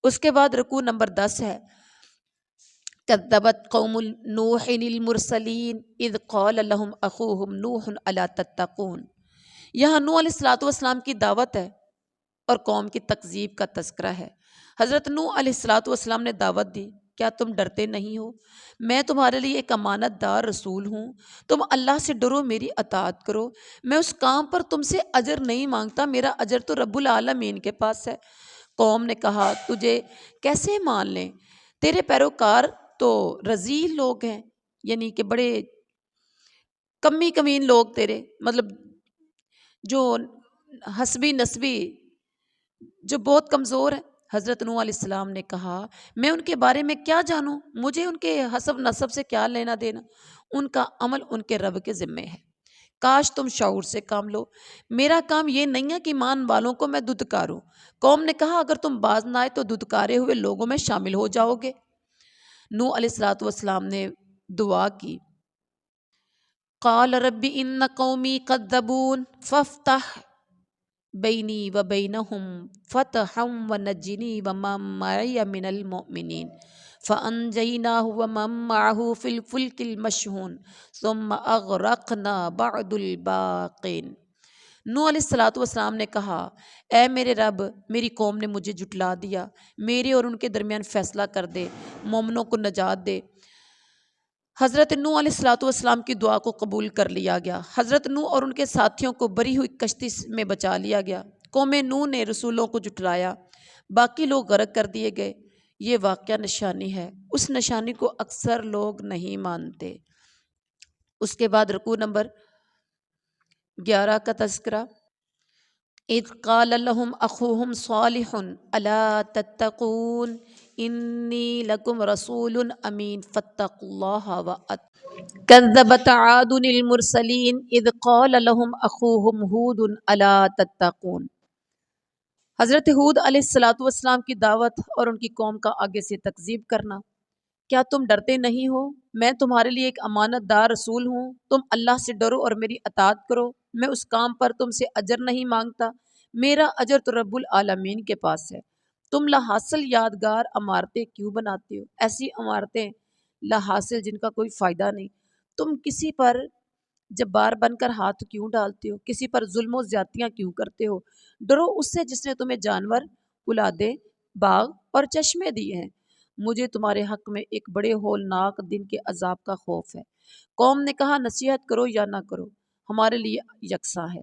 اس کے بعد رکوع نمبر 10 ہے، کذبت قوم نوح المرسلین اذ قال لهم اخوهم نوح الا تتقون۔ یہاں نوح علیہ السلام کی دعوت ہے اور قوم کی تکذیب کا تذکرہ ہے۔ حضرت نوح علیہ السلام نے دعوت دی، کیا تم ڈرتے نہیں ہو؟ میں تمہارے لیے ایک امانت دار رسول ہوں، تم اللہ سے ڈرو، میری اطاعت کرو، میں اس کام پر تم سے اجر نہیں مانگتا، میرا اجر تو رب العالمین کے پاس ہے۔ قوم نے کہا، تجھے کیسے مان لیں، تیرے پیروکار تو رذیل لوگ ہیں، یعنی کہ بڑے کمی کمین لوگ تیرے، مطلب جو حسبی نسبی جو بہت کمزور ہیں۔ حضرت نوح علیہ السلام نے کہا، میں ان کے بارے میں کیا جانوں، مجھے ان کے حسب نسب سے کیا لینا دینا، ان کا عمل ان کے رب کے ذمے ہے، کاش تم شعور سے کام لو، میرا کام یہ نہیں ہے کہ ایمان والوں کو میں دھتکاروں۔ قوم نے کہا اگر تم باز نہ آئے تو دھتکارے ہوئے لوگوں میں شامل ہو جاؤ گے۔ نوح علیہ الصلوۃ والسلام نے دعا کی، قال رب ان قومی کذبون فافتح بینی و بینہم فتحا ونجنی ومن معی من المؤمنین فانجیناہ ومن معہ فی الفلک المشحون ثم اغرقنا بعد الباقین۔ نوح علیہ الصلوۃ والسلام نے کہا، اے میرے رب، میری قوم نے مجھے جھٹلا دیا، میرے اور ان کے درمیان فیصلہ کر دے، مومنوں کو نجات دے۔ حضرت نوح علیہ الصلوۃ والسلام کی دعا کو قبول کر لیا گیا۔ حضرت نوح اور ان کے ساتھیوں کو بری ہوئی کشتی میں بچا لیا گیا۔ قوم نوح نے رسولوں کو جھٹلایا، باقی لوگ غرق کر دیے گئے۔ یہ واقعہ نشانی ہے، اس نشانی کو اکثر لوگ نہیں مانتے۔ اس کے بعد رکوع نمبر 11 کا تذکرہ، اذ قال لهم اخوهم صالح الا تتقون انی لکم رسول امین فاتقوا اللہ كذبت عاد المرسلین اذ قال لهم اخوهم ہود الا تتقون۔ حضرت ہود علیہ الصلوۃ والسلام کی دعوت اور ان کی قوم کا آگے سے تکذیب کرنا۔ کیا تم ڈرتے نہیں ہو؟ میں تمہارے لیے ایک امانت دار رسول ہوں، تم اللہ سے ڈرو اور میری اطاعت کرو، میں اس کام پر تم سے اجر نہیں مانگتا، میرا اجر تو رب العالمین کے پاس ہے۔ تم لا حاصل یادگار عمارتیں کیوں بناتے ہو؟ ایسی عمارتیں لا حاصل جن کا کوئی فائدہ نہیں۔ تم کسی پر جبار بن کر ہاتھ کیوں ڈالتے ہو؟ کسی پر ظلم و زیادتیاں کیوں کرتے ہو؟ ڈرو اس سے جس نے تمہیں جانور، اولادیں، باغ اور چشمے دیے ہیں۔ مجھے تمہارے حق میں ایک بڑے ہولناک دن کے عذاب کا خوف ہے۔ قوم نے کہا نصیحت کرو یا نہ کرو، ہمارے لیے یکساں ہے،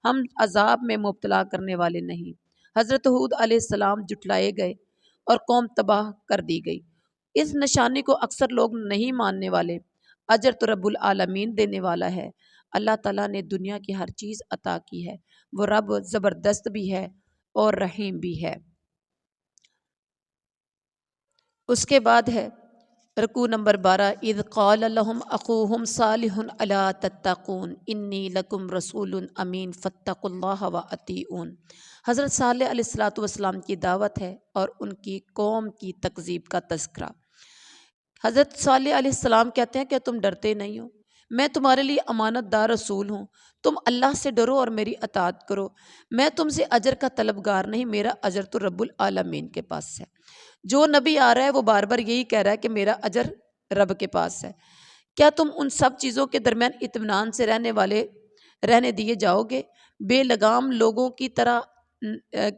ہم عذاب میں مبتلا کرنے والے نہیں۔ حضرت ہود علیہ السلام جھٹلائے گئے اور قوم تباہ کر دی گئی۔ اس نشانی کو اکثر لوگ نہیں ماننے والے۔ اجر تو رب العالمین دینے والا ہے۔ اللہ تعالیٰ نے دنیا کی ہر چیز عطا کی ہے، وہ رب زبردست بھی ہے اور رحیم بھی ہے۔ اس کے بعد ہے رکوع نمبر 12، اذ قال لهم اخوهم صالح الا تتقون انی لکم رسول امین فاتقوا اللہ واطیعون۔ حضرت صالح علیہ الصلوۃ والسلام کی دعوت ہے اور ان کی قوم کی تکذیب کا تذکرہ۔ حضرت صالح علیہ السلام کہتے ہیں کہ تم ڈرتے نہیں ہو، میں تمہارے لیے امانت دار رسول ہوں، تم اللہ سے ڈرو اور میری اطاعت کرو، میں تم سے اجر کا طلبگار نہیں، میرا اجر تو رب العالمین کے پاس ہے۔ جو نبی آ رہا ہے وہ بار بار یہی کہہ رہا ہے کہ میرا اجر رب کے پاس ہے۔ کیا تم ان سب چیزوں کے درمیان اطمینان سے رہنے دیے جاؤ گے؟ بے لگام لوگوں کی طرح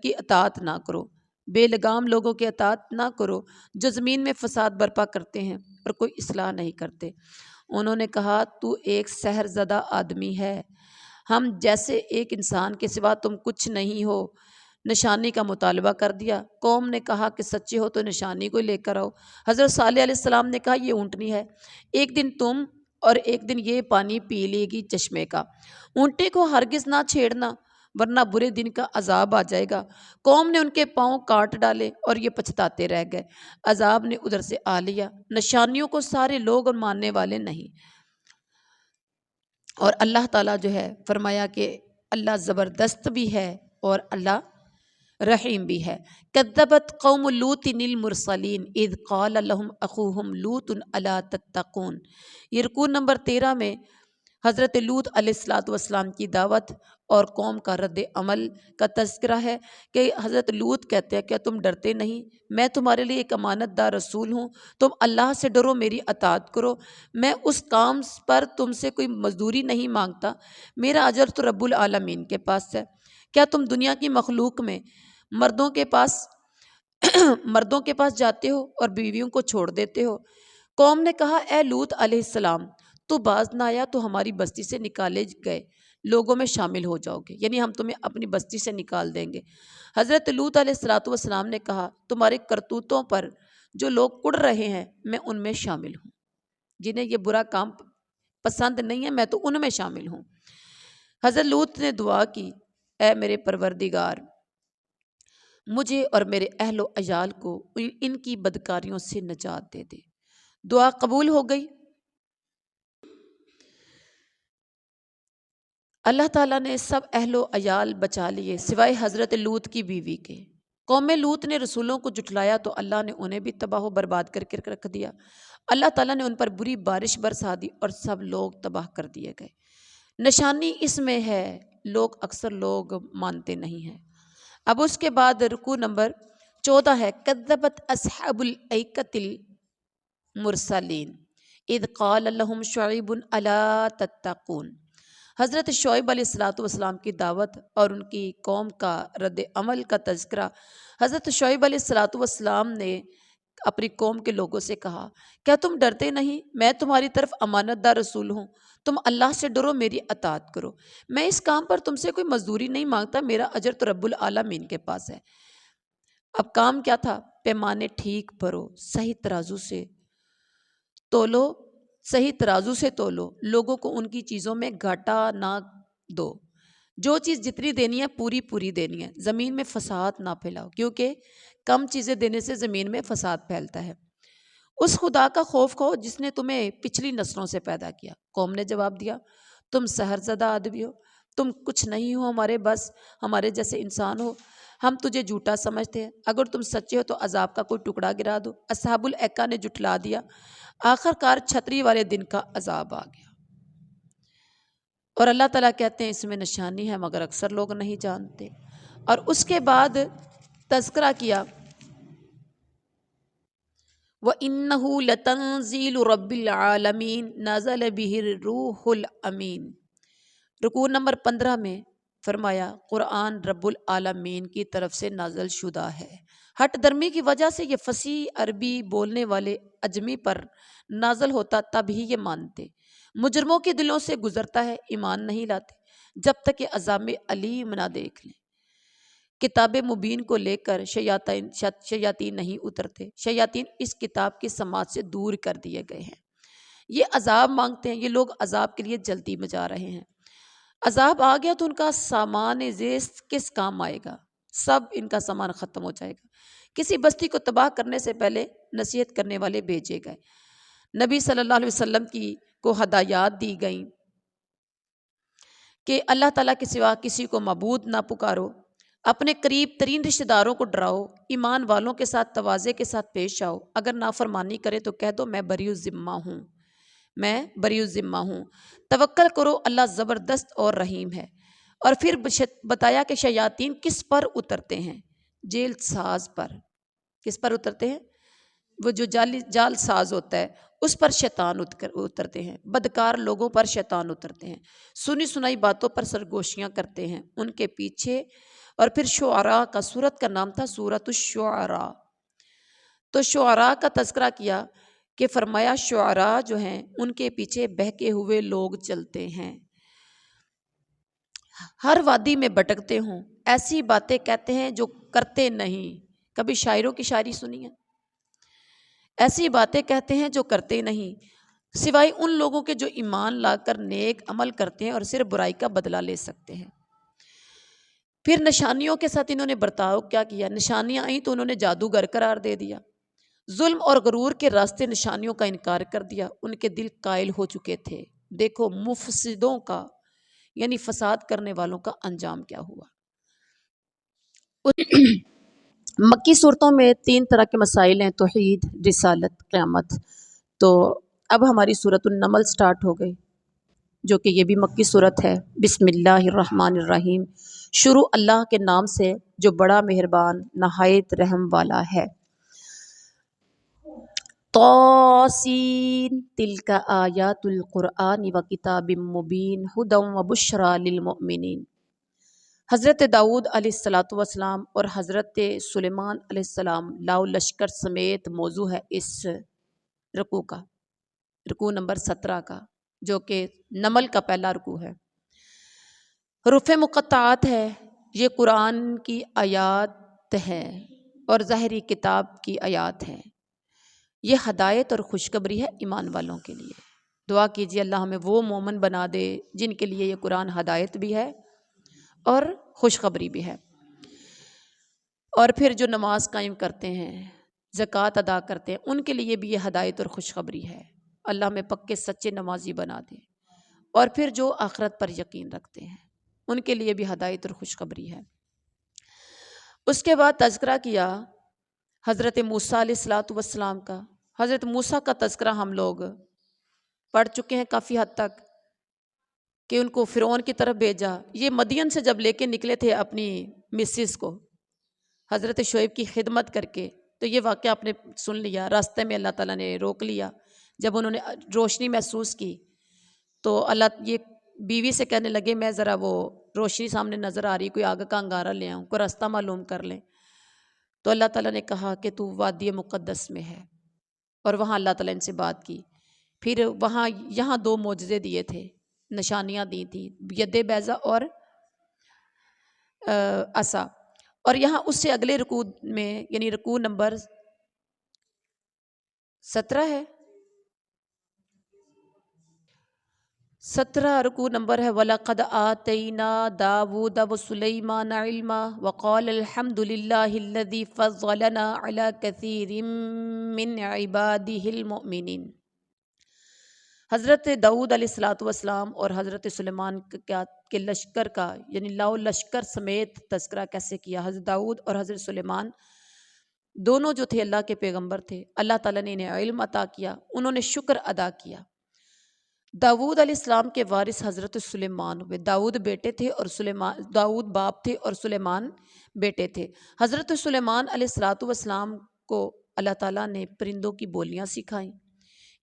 کی اطاعت نہ کرو، بے لگام لوگوں کی اطاعت نہ کرو جو زمین میں فساد برپا کرتے ہیں اور کوئی اصلاح نہیں کرتے۔ انہوں نے کہا تو ایک سحر زدہ آدمی ہے، ہم جیسے ایک انسان کے سوا تم کچھ نہیں ہو۔ نشانی کا مطالبہ کر دیا۔ قوم نے کہا کہ سچے ہو تو نشانی کو لے کر آؤ۔ حضرت صالح علیہ السلام نے کہا یہ اونٹنی ہے، ایک دن تم اور ایک دن یہ پانی پی لے گی چشمے کا، اونٹے کو ہرگز نہ چھیڑنا ورنہ برے دن کا عذاب آ جائے گا۔ قوم نے ان کے پاؤں کاٹ ڈالے اور یہ پچھتاتے رہ گئے۔ عذاب نے ادھر سے آ لیا۔ نشانیوں کو سارے لوگ ماننے والے نہیں، اور اللہ تعالیٰ جو ہے فرمایا کہ اللہ زبردست بھی ہے اور اللہ رحیم بھی ہے۔ کذبت قوم لوط المرسلین اذ قال لهم اخوهم لوط الا تتقون۔ یہ رکوع نمبر 13 میں حضرت لوط علیہ الصلوۃ والسلام کی دعوت اور قوم کا رد عمل کا تذکرہ ہے کہ حضرت لوط کہتے ہیں کہ تم ڈرتے نہیں، میں تمہارے لیے ایک امانت دار رسول ہوں، تم اللہ سے ڈرو، میری اطاعت کرو، میں اس کام پر تم سے کوئی مزدوری نہیں مانگتا، میرا اجر تو رب العالمین کے پاس ہے۔ کیا تم دنیا کی مخلوق میں مردوں کے پاس جاتے ہو اور بیویوں کو چھوڑ دیتے ہو؟ قوم نے کہا اے لوط علیہ السلام، تو باز نہ آیا تو ہماری بستی سے نکالے گئے لوگوں میں شامل ہو جاؤ گے، یعنی ہم تمہیں اپنی بستی سے نکال دیں گے۔ حضرت لوط علیہ الصلوۃ والسلام نے کہا تمہارے کرتوتوں پر جو لوگ اڑ رہے ہیں میں ان میں شامل ہوں، جنہیں یہ برا کام پسند نہیں ہے میں تو ان میں شامل ہوں۔ حضرت لوط نے دعا کی اے میرے پروردگار، مجھے اور میرے اہل و عیال کو ان کی بدکاریوں سے نجات دے دے۔ دعا قبول ہو گئی۔ اللہ تعالیٰ نے سب اہل و عیال بچا لیے سوائے حضرت لوط کی بیوی کے۔ قوم لوط نے رسولوں کو جھٹلایا تو اللہ نے انہیں بھی تباہ و برباد کر کے رکھ دیا۔ اللہ تعالیٰ نے ان پر بری بارش برسا دی اور سب لوگ تباہ کر دیے گئے۔ نشانی اس میں ہے، اکثر لوگ مانتے نہیں ہیں۔ اب اس کے بعد رکوع نمبر 14 ہے، کذبت اصحاب الایکۃ المرسلین اذ قال لهم شعیب الا تتقون۔ حضرت شعیب علیہ الصلاۃ والسلام کی دعوت اور ان کی قوم کا رد عمل کا تذکرہ۔ حضرت شعیب علیہ الصلاۃ والسلام نے اپنی قوم کے لوگوں سے کہا، کیا تم ڈرتے نہیں؟ میں تمہاری طرف امانت دار رسول ہوں، تم اللہ سے ڈرو، میری اطاعت کرو۔ میں اس کام پر تم سے کوئی مزدوری نہیں مانگتا، میرا اجر تو رب العالمین کے پاس ہے۔ اب کام کیا تھا؟ پیمانے ٹھیک بھرو، صحیح ترازو سے تولو، لوگوں کو ان کی چیزوں میں گھاٹا نہ دو، جو چیز جتنی دینی ہے پوری پوری دینی ہے، زمین میں فساد نہ پھیلاؤ، کیونکہ کم چیزیں دینے سے زمین میں فساد پھیلتا ہے۔ اس خدا کا خوف کھو جس نے تمہیں پچھلی نسلوں سے پیدا کیا۔ قوم نے جواب دیا، تم سحر زدہ آدمی ہو، تم کچھ نہیں ہو ہمارے بس، ہمارے جیسے انسان ہو، ہم تجھے جھوٹا سمجھتے ہیں، اگر تم سچے ہو تو عذاب کا کوئی ٹکڑا گرا دو۔ اصحاب الایکہ نے جھٹلا دیا، آخر کار چھتری والے دن کا عذاب آ گیا۔ اور اللہ تعالیٰ کہتے ہیں اس میں نشانی ہے مگر اکثر لوگ نہیں جانتے۔ اور اس کے بعد تذکرہ کیا، وَإِنَّهُ لَتَنزِيلُ رَبِّ الْعَالَمِينَ نَزَلَ بِهِ الرُّوحُ الْأَمِينُ۔ رکوع نمبر 15 میں فرمایا قرآن رب العالمین کی طرف سے نازل شدہ ہے۔ ہٹ درمی کی وجہ سے یہ فصیح عربی بولنے والے اجمی پر نازل ہوتا تب ہی یہ مانتے، مجرموں کے دلوں سے گزرتا ہے، ایمان نہیں لاتے جب تک کہ عذاب علیم نہ دیکھ لیں۔ کتاب مبین کو لے کر شیاطین نہیں اترتے، شیاطین اس کتاب کی سماعت سے دور کر دیے گئے ہیں۔ یہ عذاب مانگتے ہیں، یہ لوگ عذاب کے لیے جلدی میں جا رہے ہیں۔ عذاب آ گیا تو ان کا سامان زیست کس کام آئے گا؟ سب ان کا سامان ختم ہو جائے گا۔ کسی بستی کو تباہ کرنے سے پہلے نصیحت کرنے والے بھیجے گئے، نبی صلی اللہ علیہ وسلم کو ہدایات دی گئیں کہ اللہ تعالیٰ کے سوا کسی کو معبود نہ پکارو، اپنے قریب ترین رشتہ داروں کو ڈراؤ، ایمان والوں کے ساتھ تواضع کے ساتھ پیش آؤ، اگر نافرمانی کرے تو کہہ دو میں بری الذمہ ہوں، توکل کرو، اللہ زبردست اور رحیم ہے۔ اور پھر بتایا کہ شیاطین کس پر اترتے ہیں؟ جیل ساز پر۔ کس پر اترتے ہیں؟ وہ جو جال ساز ہوتا ہے اس پر شیطان اترتے ہیں، بدکار لوگوں پر شیطان اترتے ہیں، سنی سنائی باتوں پر سرگوشیاں کرتے ہیں ان کے پیچھے۔ اور پھر شعراء کا، سورت کا نام تھا سورۃ الشعراء، تو شعراء کا تذکرہ کیا کہ فرمایا شعراء جو ہیں ان کے پیچھے بہکے ہوئے لوگ چلتے ہیں، ہر وادی میں بھٹکتے ہوں، ایسی باتیں کہتے ہیں جو کرتے نہیں۔ کبھی شاعروں کی شاعری سنی ہے؟ ایسی باتیں کہتے ہیں جو کرتے نہیں، سوائے ان لوگوں کے جو ایمان لا کر نیک عمل کرتے ہیں اور صرف برائی کا بدلہ لے سکتے ہیں۔ پھر نشانیوں کے ساتھ انہوں نے برتاؤ کیا کیا؟ نشانیاں آئیں تو انہوں نے جادوگر قرار دے دیا، ظلم اور غرور کے راستے نشانیوں کا انکار کر دیا، ان کے دل قائل ہو چکے تھے۔ دیکھو مفسدوں کا یعنی فساد کرنے والوں کا انجام کیا ہوا۔ مکی صورتوں میں 3 طرح کے مسائل ہیں، توحید، رسالت، قیامت۔ تو اب ہماری سورۃ النمل سٹارٹ ہو گئی جو کہ یہ بھی مکی صورت ہے۔ بسم اللہ الرحمن الرحیم، شروع اللہ کے نام سے جو بڑا مہربان نہایت رحم والا ہے۔ طاسین تلک آیات القرآن و کتاب مبین ھدی و بشریٰ للمؤمنین۔ حضرت داؤد علیہ الصلاۃ والسلام اور حضرت سلیمان علیہ السلام لاؤ لشکر سمیت موضوع ہے اس رکوع کا، رکوع نمبر 17 کا، جو کہ نمل کا پہلا رکوع ہے۔ حروف مقطعات ہے، یہ قرآن کی آیات ہے اور ظاہری کتاب کی آیات ہے۔ یہ ہدایت اور خوشخبری ہے ایمان والوں کے لیے۔ دعا کیجیے اللہ ہمیں وہ مومن بنا دے جن کے لیے یہ قرآن ہدایت بھی ہے اور خوشخبری بھی ہے۔ اور پھر جو نماز قائم کرتے ہیں، زکوٰۃ ادا کرتے ہیں، ان کے لیے بھی یہ ہدایت اور خوشخبری ہے۔ اللہ ہمیں پکے سچے نمازی بنا دے اور پھر جو آخرت پر یقین رکھتے ہیں ان کے لیے بھی ہدایت اور خوشخبری ہے۔ اس کے بعد تذکرہ کیا حضرت موسیٰ علیہ الصلاۃ والسلام کا۔ حضرت موسیٰ کا تذکرہ ہم لوگ پڑھ چکے ہیں کافی حد تک، کہ ان کو فرعون کی طرف بھیجا۔ یہ مدین سے جب لے کے نکلے تھے اپنی مسز کو حضرت شعیب کی خدمت کر کے، تو یہ واقعہ آپ نے سن لیا۔ راستے میں اللہ تعالیٰ نے روک لیا، جب انہوں نے روشنی محسوس کی تو اللہ یہ بیوی سے کہنے لگے میں ذرا وہ روشنی سامنے نظر آ رہی، کوئی آگ کا انگارہ لے آؤں، کوئی راستہ معلوم کر لیں۔ تو اللہ تعالیٰ نے کہا کہ تو وادی مقدس میں ہے، اور وہاں اللہ تعالیٰ ان سے بات کی۔ پھر وہاں یہاں 2 معجزے دیے تھے، نشانیاں دی تھی، ید بیضا اور عصا۔ اور یہاں اس سے اگلے رکوع میں، یعنی رکوع نمبر 17 ہے، 17 رکوع نمبر ہے، وَلَقَدْ آتَيْنَا دَاوُودَ وَسُلَيْمَانَ عِلْمًا وَقَالَ الْحَمْدُ لِلَّهِ الَّذِي فَضَّلَنَا عَلَى كَثِيرٍ مِّنْ عِبَادِهِ الْمُؤْمِنِينَ۔ حضرت داؤد علیہ الصلاۃ والسلام اور حضرت سلیمان کے لشکر کا، یعنی لاؤ لشکر سمیت تذکرہ کیسے کیا۔ حضرت داؤد اور حضرت سلیمان دونوں جو تھے اللہ کے پیغمبر تھے، اللہ تعالیٰ نے انہیں علم عطا کیا، انہوں نے شکر ادا کیا۔ داؤد علیہ السلام کے وارث حضرت سلیمان ہوئے۔ داؤد بیٹے تھے اور داؤد باپ تھے اور سلیمان بیٹے تھے۔ حضرت سلیمان علیہ الصلاۃ والسلام کو اللہ تعالیٰ نے پرندوں کی بولیاں سکھائیں۔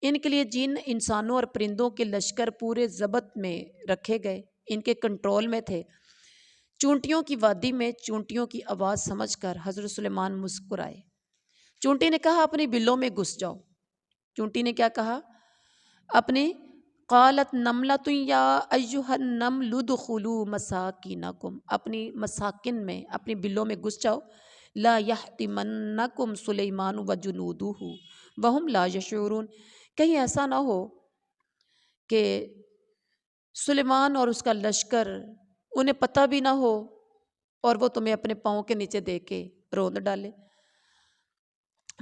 ان کے لیے جن انسانوں اور پرندوں کے لشکر پورے ضبط میں رکھے گئے، ان کے کنٹرول میں تھے۔ چونٹیوں کی وادی میں چونٹیوں کی آواز سمجھ کر حضرت سلیمان مسکرائے۔ چونٹی نے کہا اپنی بلوں میں گھس جاؤ۔ چونٹی نے کیا کہا؟ اپنی قالت نملۃ یا ایھا النمل ادخلوا مساکنکم، اپنی مساکن میں، اپنی بلوں میں گھس جاؤ۔ لا یحطمنکم سلیمان وجنودہ وہم لا یشعرون، کہیں ایسا نہ ہو کہ سلیمان اور اس کا لشکر انہیں پتہ بھی نہ ہو اور وہ تمہیں اپنے پاؤں کے نیچے دے کے روند ڈالے۔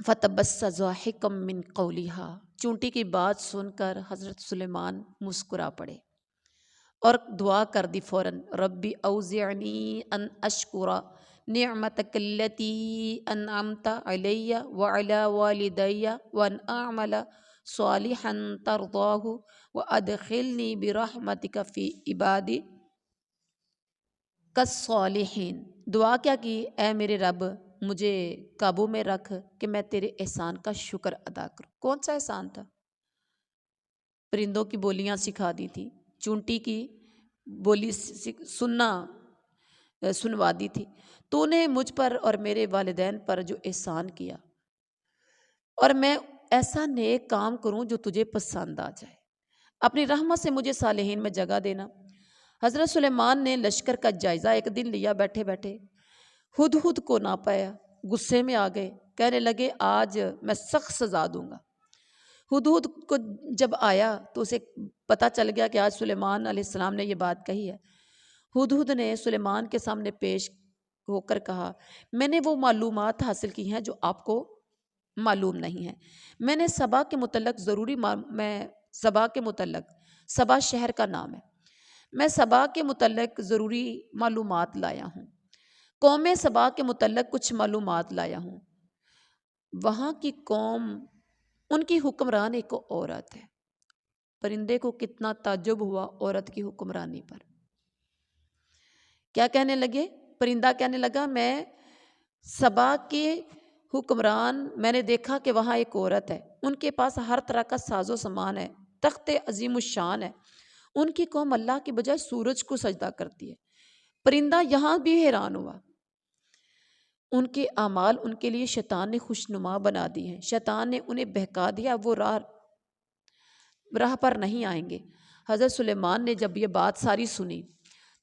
فتبسم ضاحکا من قولہا، چونٹی کی بات سن کر حضرت سلیمان مسکرا پڑے اور دعا کر دی فوراً، ربی اوزعنی ان اشکر نعمتک التی انعمت علی وعلی والدی وان اعمل صالحا ترضاہ وادخلنی برحمتک فی عبادک الصالحین۔ دعا کیا کی؟ اے میرے رب مجھے قابو میں رکھ کہ میں تیرے احسان کا شکر ادا کروں۔ کون سا احسان تھا؟ پرندوں کی بولیاں سکھا دی تھی، چونٹی کی بولی سنوا دی تھی۔ تو نے مجھ پر اور میرے والدین پر جو احسان کیا، اور میں ایسا نیک کام کروں جو تجھے پسند آ جائے، اپنی رحمت سے مجھے صالحین میں جگہ دینا۔ حضرت سلیمان نے لشکر کا جائزہ ایک دن لیا بیٹھے بیٹھے، ہدہد کو نہ پایا، غصے میں آ گئے، کہنے لگے آج میں سخت سزا دوں گا۔ ہدہد کو جب آیا تو اسے پتہ چل گیا کہ آج سلیمان علیہ السلام نے یہ بات کہی ہے۔ ہدہد نے سلیمان کے سامنے پیش ہو کر کہا، میں نے وہ معلومات حاصل کی ہیں جو آپ کو معلوم نہیں ہیں۔ میں نے سبا کے متعلق سبا شہر کا نام ہے، میں سبا کے متعلق ضروری معلومات لایا ہوں، قوم سبا کے متعلق کچھ معلومات لایا ہوں۔ وہاں کی قوم، ان کی حکمران ایک عورت ہے۔ پرندے کو کتنا تعجب ہوا عورت کی حکمرانی پر۔ کیا کہنے لگے؟ پرندہ کہنے لگا میں سبا کے حکمران، میں نے دیکھا کہ وہاں ایک عورت ہے، ان کے پاس ہر طرح کا ساز و سامان ہے، تخت عظیم الشان ہے، ان کی قوم اللہ کی بجائے سورج کو سجدہ کرتی ہے۔ پرندہ یہاں بھی حیران ہوا۔ ان کے اعمال ان کے لیے شیطان نے خوشنما بنا دی ہیں، شیطان نے انہیں بہکا دیا، وہ راہ پر نہیں آئیں گے۔ حضرت سلیمان نے جب یہ بات ساری سنی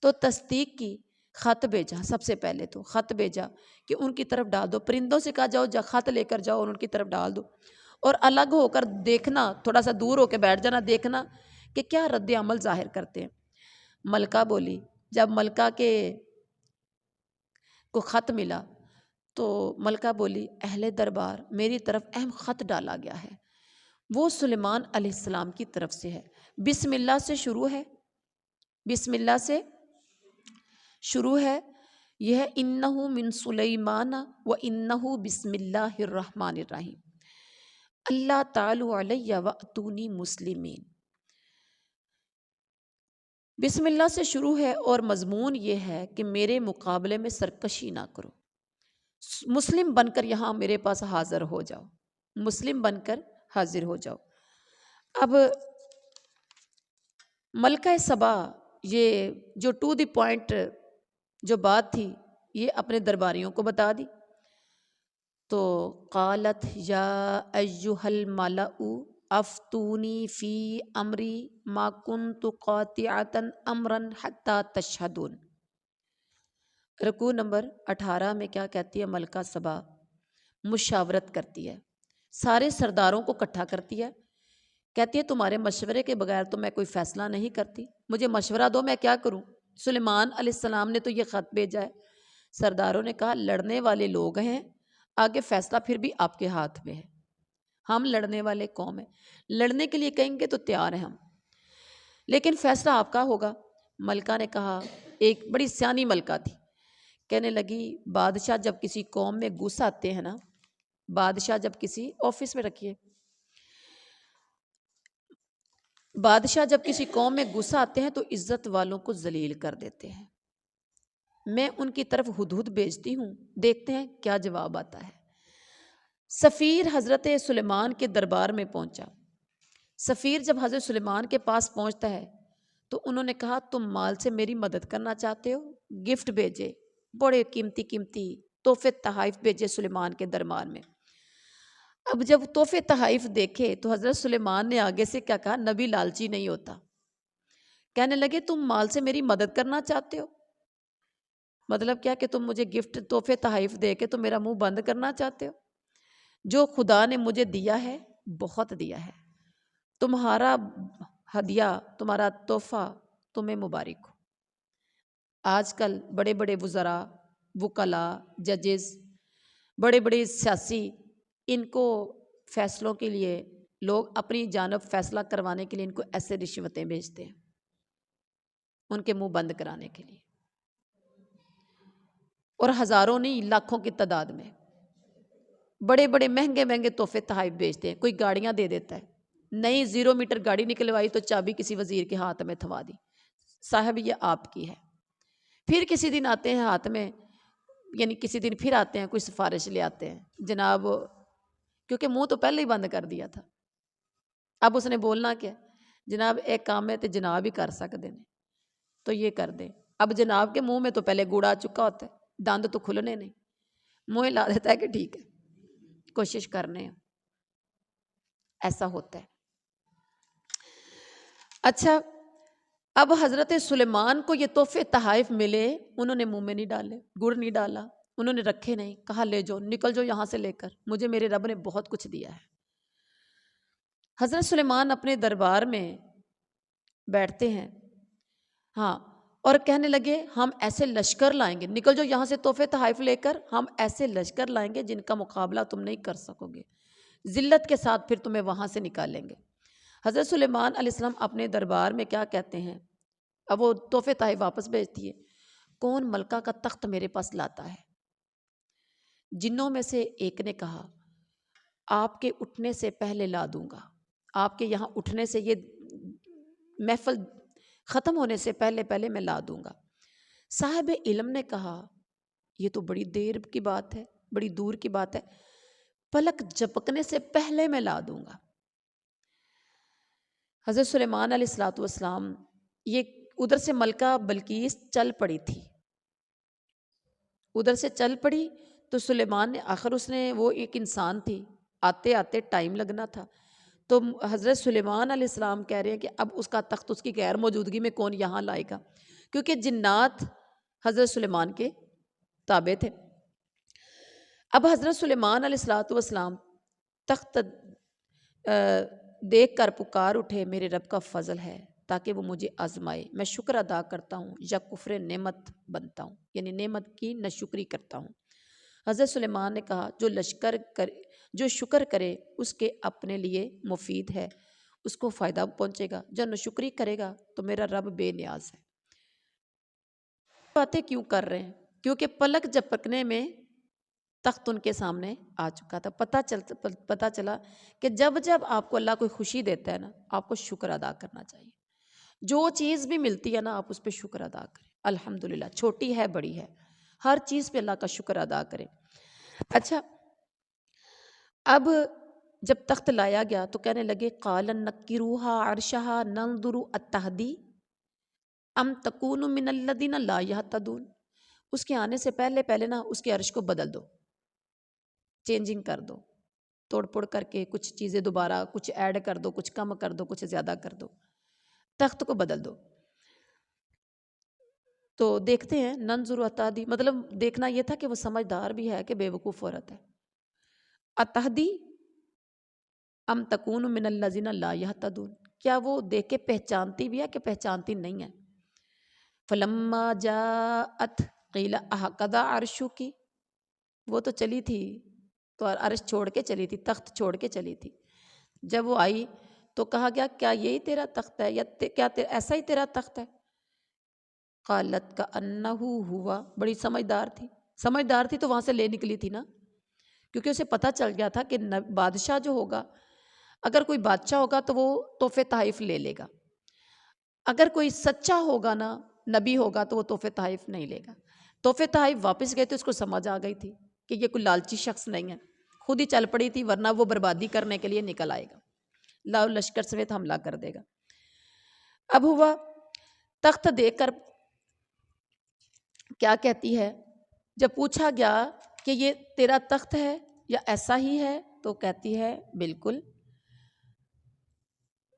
تو تصدیق کی، خط بھیجا، سب سے پہلے تو خط بھیجا کہ ان کی طرف ڈال دو، پرندوں سے کہا جاؤ خط لے کر جاؤ اور ان کی طرف ڈال دو، اور الگ ہو کر دیکھنا، تھوڑا سا دور ہو کے بیٹھ جانا، دیکھنا کہ کیا رد عمل ظاہر کرتے ہیں۔ ملکہ بولی، جب ملکہ کو خط ملا تو ملکہ بولی، اہل دربار میری طرف اہم خط ڈالا گیا ہے، وہ سلیمان علیہ السلام کی طرف سے ہے، بسم اللہ سے شروع ہے بسم اللہ سے شروع ہے، یہ ہے انہو من سلیمان و انہو بسم اللہ الرحمن الرحیم، اللہ تعالی علیہ واتونی مسلمین۔ بسم اللہ سے شروع ہے اور مضمون یہ ہے کہ میرے مقابلے میں سرکشی نہ کرو، مسلم بن کر یہاں میرے پاس حاضر ہو جاؤ، مسلم بن کر حاضر ہو جاؤ۔ اب ملکہ سبا، یہ جو ٹو دی پوائنٹ جو بات تھی، یہ اپنے درباریوں کو بتا دی۔ تو قالت یا ایہا الملأ افتونی فی امری ما کنت قاطعۃ امرا حتی تشہدون۔ رکوع نمبر 18 میں کیا کہتی ہے ملکہ سبا؟ مشاورت کرتی ہے، سارے سرداروں کو اکٹھا کرتی ہے، کہتی ہے تمہارے مشورے کے بغیر تو میں کوئی فیصلہ نہیں کرتی، مجھے مشورہ دو میں کیا کروں۔ سلیمان علیہ السلام نے تو یہ خط بھیجا ہے۔ سرداروں نے کہا لڑنے والے لوگ ہیں، آگے فیصلہ پھر بھی آپ کے ہاتھ میں ہے، ہم لڑنے والے قوم ہیں، لڑنے کے لیے کہیں گے تو تیار ہیں ہم، لیکن فیصلہ آپ کا ہوگا۔ ملکہ نے کہا، ایک بڑی سیانی ملکہ تھی، کہنے لگی بادشاہ جب کسی قوم میں گھس آتے ہیں نا، بادشاہ جب کسی آفس میں رکھیے، بادشاہ جب کسی قوم میں گھس آتے ہیں تو عزت والوں کو ذلیل کر دیتے ہیں۔ میں ان کی طرف ہدہد بھیجتی ہوں، دیکھتے ہیں کیا جواب آتا ہے۔ سفیر حضرت سلیمان کے دربار میں پہنچا۔ سفیر جب حضرت سلیمان کے پاس پہنچتا ہے تو انہوں نے کہا تم مال سے میری مدد کرنا چاہتے ہو؟ گفٹ بھیجے، بڑے قیمتی قیمتی تحفے تحائف بھیجے سلیمان کے دربار میں۔ اب جب تحفے تحائف دیکھے تو حضرت سلیمان نے آگے سے کیا کہا، نبی لالچی نہیں ہوتا، کہنے لگے تم مال سے میری مدد کرنا چاہتے ہو، مطلب کیا کہ تم مجھے گفٹ تحفے تحائف دے کے تو میرا منہ بند کرنا چاہتے ہو؟ جو خدا نے مجھے دیا ہے بہت دیا ہے، تمہارا ہدیہ، تمہارا تحفہ تمہیں مبارک ہو۔ آج کل بڑے بڑے وزراء، وکلاء، ججز، بڑے بڑے سیاسی، ان کو فیصلوں کے لیے لوگ اپنی جانب فیصلہ کروانے کے لیے ان کو ایسے رشوتیں بھیجتے ہیں ان کے منہ بند کرانے کے لیے، اور ہزاروں نہیں لاکھوں کی تعداد میں بڑے بڑے مہنگے مہنگے تحفے تحائف بھیجتے ہیں۔ کوئی گاڑیاں دے دیتا ہے، نئی 0 میٹر گاڑی نکلوائی تو چابی کسی وزیر کے ہاتھ میں تھما دی، صاحب یہ آپ کی ہے۔ پھر کسی دن آتے ہیں ہاتھ میں، یعنی کسی دن پھر آتے ہیں کوئی سفارش لے آتے ہیں، جناب، کیونکہ منہ تو پہلے ہی بند کر دیا تھا، اب اس نے بولنا کیا، جناب ایک کام ہے تو جناب ہی کر سکتے ہیں تو یہ کر دیں۔ اب جناب کے منہ میں تو پہلے گوڑا چکا ہوتا ہے، دند تو کھلنے نہیں، منہ لا دیتا ہے کہ ٹھیک ہے کوشش کرنے ہیں، ایسا ہوتا ہے۔ اچھا، اب حضرت سلیمان کو یہ تحفے تحائف ملے، انہوں نے منہ میں نہیں ڈالے، گڑ نہیں ڈالا، انہوں نے رکھے نہیں، کہا لے جاؤ، نکل جاؤ یہاں سے لے کر، مجھے میرے رب نے بہت کچھ دیا ہے۔ حضرت سلیمان اپنے دربار میں بیٹھتے ہیں، ہاں، اور کہنے لگے ہم ایسے لشکر لائیں گے، نکل جاؤ یہاں سے تحفے تحائف لے کر، ہم ایسے لشکر لائیں گے جن کا مقابلہ تم نہیں کر سکو گے، ذلت کے ساتھ پھر تمہیں وہاں سے نکالیں گے۔ حضرت سلیمان علیہ السلام اپنے دربار میں کیا کہتے ہیں، اب وہ تحفے تحائف واپس بھیجتی ہے، کون ملکہ کا تخت میرے پاس لاتا ہے؟ جنوں میں سے ایک نے کہا آپ کے اٹھنے سے پہلے لا دوں گا، آپ کے یہاں اٹھنے سے، یہ محفل ختم ہونے سے پہلے پہلے میں لا دوں گا۔ صاحب علم نے کہا یہ تو بڑی دیر کی بات ہے، بڑی دور کی بات ہے، پلک جھپکنے سے پہلے میں لا دوں گا۔ حضرت سلیمان علیہ السلام، یہ ادھر سے ملکہ بلقیس چل پڑی تھی، ادھر سے چل پڑی تو سلیمان نے، آخر اس نے، وہ ایک انسان تھی، آتے آتے ٹائم لگنا تھا، تو حضرت سلیمان علیہ السلام کہہ رہے ہیں کہ اب اس کا تخت اس کی غیر موجودگی میں کون یہاں لائے گا، کیونکہ جنات حضرت سلیمان کے تابع تھے۔ اب حضرت سلیمان علیہ السلام تخت دیکھ کر پکار اٹھے، میرے رب کا فضل ہے تاکہ وہ مجھے آزمائے، میں شکر ادا کرتا ہوں یا کفر نعمت بنتا ہوں، یعنی نعمت کی ناشکری کرتا ہوں۔ حضرت سلیمان نے کہا جو شکر کرے اس کے اپنے لیے مفید ہے، اس کو فائدہ پہنچے گا، جو ناشکری کرے گا تو میرا رب بے نیاز ہے۔ باتیں کیوں کر رہے ہیں؟ کیونکہ پلک جھپکنے میں تخت ان کے سامنے آ چکا تھا۔ پتہ چلا کہ جب جب آپ کو اللہ کوئی خوشی دیتا ہے نا، آپ کو شکر ادا کرنا چاہیے۔ جو چیز بھی ملتی ہے نا، آپ اس پہ شکر ادا کریں۔ الحمدللہ، چھوٹی ہے بڑی ہے، ہر چیز پہ اللہ کا شکر ادا کریں۔ اچھا، اب جب تخت لایا گیا تو کہنے لگے قال نکروها عرشها ننظر اتہدی ام تکون من الذین لا یہتدون۔ اس کے آنے سے پہلے نا اس کے عرش کو بدل دو، چینجنگ کر دو، توڑ پھوڑ کر کے کچھ چیزیں دوبارہ کچھ ایڈ کر دو، کچھ کم کر دو، کچھ زیادہ کر دو، تخت کو بدل دو۔ تو دیکھتے ہیں ننظر اتہدی، مطلب دیکھنا یہ تھا کہ وہ سمجھدار بھی ہے کہ بے وقوف عورت ہے۔ اتہدی ام تکون من الذین لا یہتدون، کیا وہ دیکھ کے پہچانتی بھی ہے کہ پہچانتی نہیں ہے؟ فلما جاءت قیل اہکذا عرشکی، وہ تو چلی تھی تو عرش چھوڑ کے چلی تھی، تخت چھوڑ کے چلی تھی۔ جب وہ آئی تو کہا گیا کیا یہی تیرا تخت ہے، یا کیا ایسا ہی تیرا تخت ہے؟ قالت کأنہ ہوا، بڑی سمجھدار تھی تو وہاں سے لے نکلی تھی نا، کیونکہ اسے پتہ چل گیا تھا کہ بادشاہ جو ہوگا، اگر کوئی بادشاہ ہوگا تو وہ تحفے تحائف لے لے گا، اگر کوئی سچا ہوگا نا، نبی ہوگا تو وہ تحفے تحائف نہیں لے گا۔ تحفے تحائف واپس گئے تو اس کو سمجھ آ گئی تھی کہ یہ کوئی لالچی شخص نہیں ہے، خود ہی چل پڑی تھی، ورنہ وہ بربادی کرنے کے لیے نکل آئے گا، لاؤ لشکر سمیت حملہ کر دے گا۔ اب ہوا تخت دیکھ کر کیا کہتی ہے، جب پوچھا گیا کہ یہ تیرا تخت ہے یا ایسا ہی ہے، تو کہتی ہے بالکل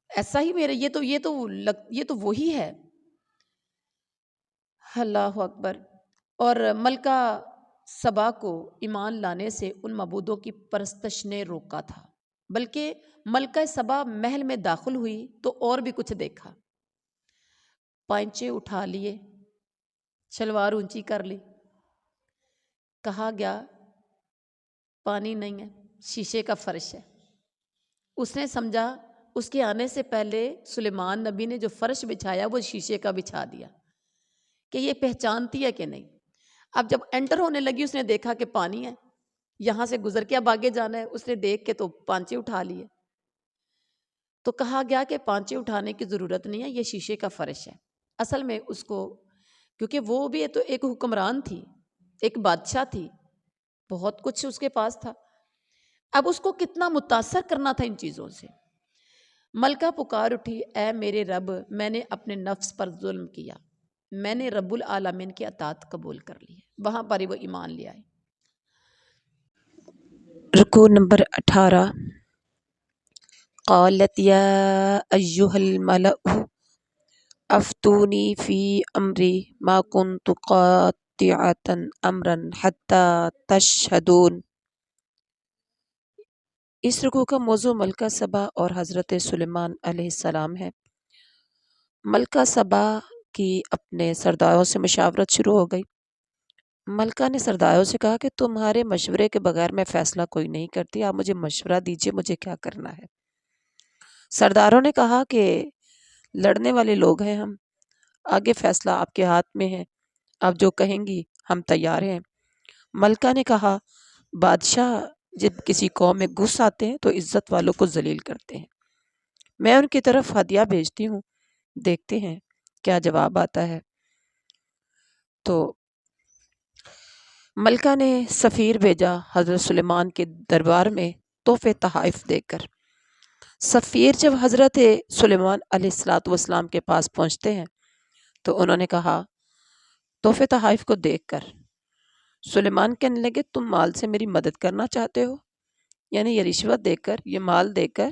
ایسا ہی میرے، یہ تو وہی ہے۔ اللہ اکبر۔ اور ملکہ سبا کو ایمان لانے سے ان معبودوں کی پرستش نے روکا تھا، بلکہ ملکہ سبا محل میں داخل ہوئی تو اور بھی کچھ دیکھا۔ پائنچے اٹھا لیے، شلوار اونچی کر لی، کہا گیا پانی نہیں ہے، شیشے کا فرش ہے۔ اس نے سمجھا اس کے آنے سے پہلے سلیمان نبی نے جو فرش بچھایا وہ شیشے کا بچھا دیا، کہ یہ پہچانتی ہے کہ نہیں۔ اب جب انٹر ہونے لگی اس نے دیکھا کہ پانی ہے، یہاں سے گزر کے اب آگے جانا ہے، اس نے دیکھ کے تو پانچے اٹھا لیے۔ تو کہا گیا کہ پانچے اٹھانے کی ضرورت نہیں ہے، یہ شیشے کا فرش ہے۔ اصل میں اس کو، کیونکہ وہ بھی تو ایک حکمران تھی، ایک بادشاہ تھی، بہت کچھ اس کے پاس تھا، اب اس کو کتنا متاثر کرنا تھا ان چیزوں سے۔ ملکہ پکار اٹھی، اے میرے رب، میں نے اپنے نفس پر ظلم کیا، میں نے رب العالمین کی اطاعت قبول کر لی ہے۔ وہاں پر ہی وہ ایمان لے آئے۔ رکوع نمبر 18۔ قالت یا ایہا الملأ افتونی فی امری ما کنت قاطعۃ امرا حتی تشہدون۔ اس رکوع کا موضوع ملکہ سبا اور حضرت سلیمان علیہ السلام ہے۔ ملکہ سبا کی اپنے سرداروں سے مشاورت شروع ہو گئی۔ ملکہ نے سرداروں سے کہا کہ تمہارے مشورے کے بغیر میں فیصلہ کوئی نہیں کرتی، آپ مجھے مشورہ دیجئے مجھے کیا کرنا ہے۔ سرداروں نے کہا کہ لڑنے والے لوگ ہیں ہم، آگے فیصلہ آپ کے ہاتھ میں ہے، آپ جو کہیں گی ہم تیار ہیں۔ ملکہ نے کہا بادشاہ جب کسی قوم میں گھس آتے ہیں تو عزت والوں کو ذلیل کرتے ہیں، میں ان کی طرف ہدیہ بھیجتی ہوں، دیکھتے ہیں کیا جواب آتا ہے۔ تو ملکہ نے سفیر بھیجا حضرت سلیمان کے دربار میں تحفے تحائف دے کر۔ سفیر جب حضرت سلیمان علیہ السلام کے پاس پہنچتے ہیں تو انہوں نے کہا تحفے تحائف کو دیکھ کر سلیمان کہنے لگے تم مال سے میری مدد کرنا چاہتے ہو، یعنی یہ رشوت دے کر، یہ مال دے کر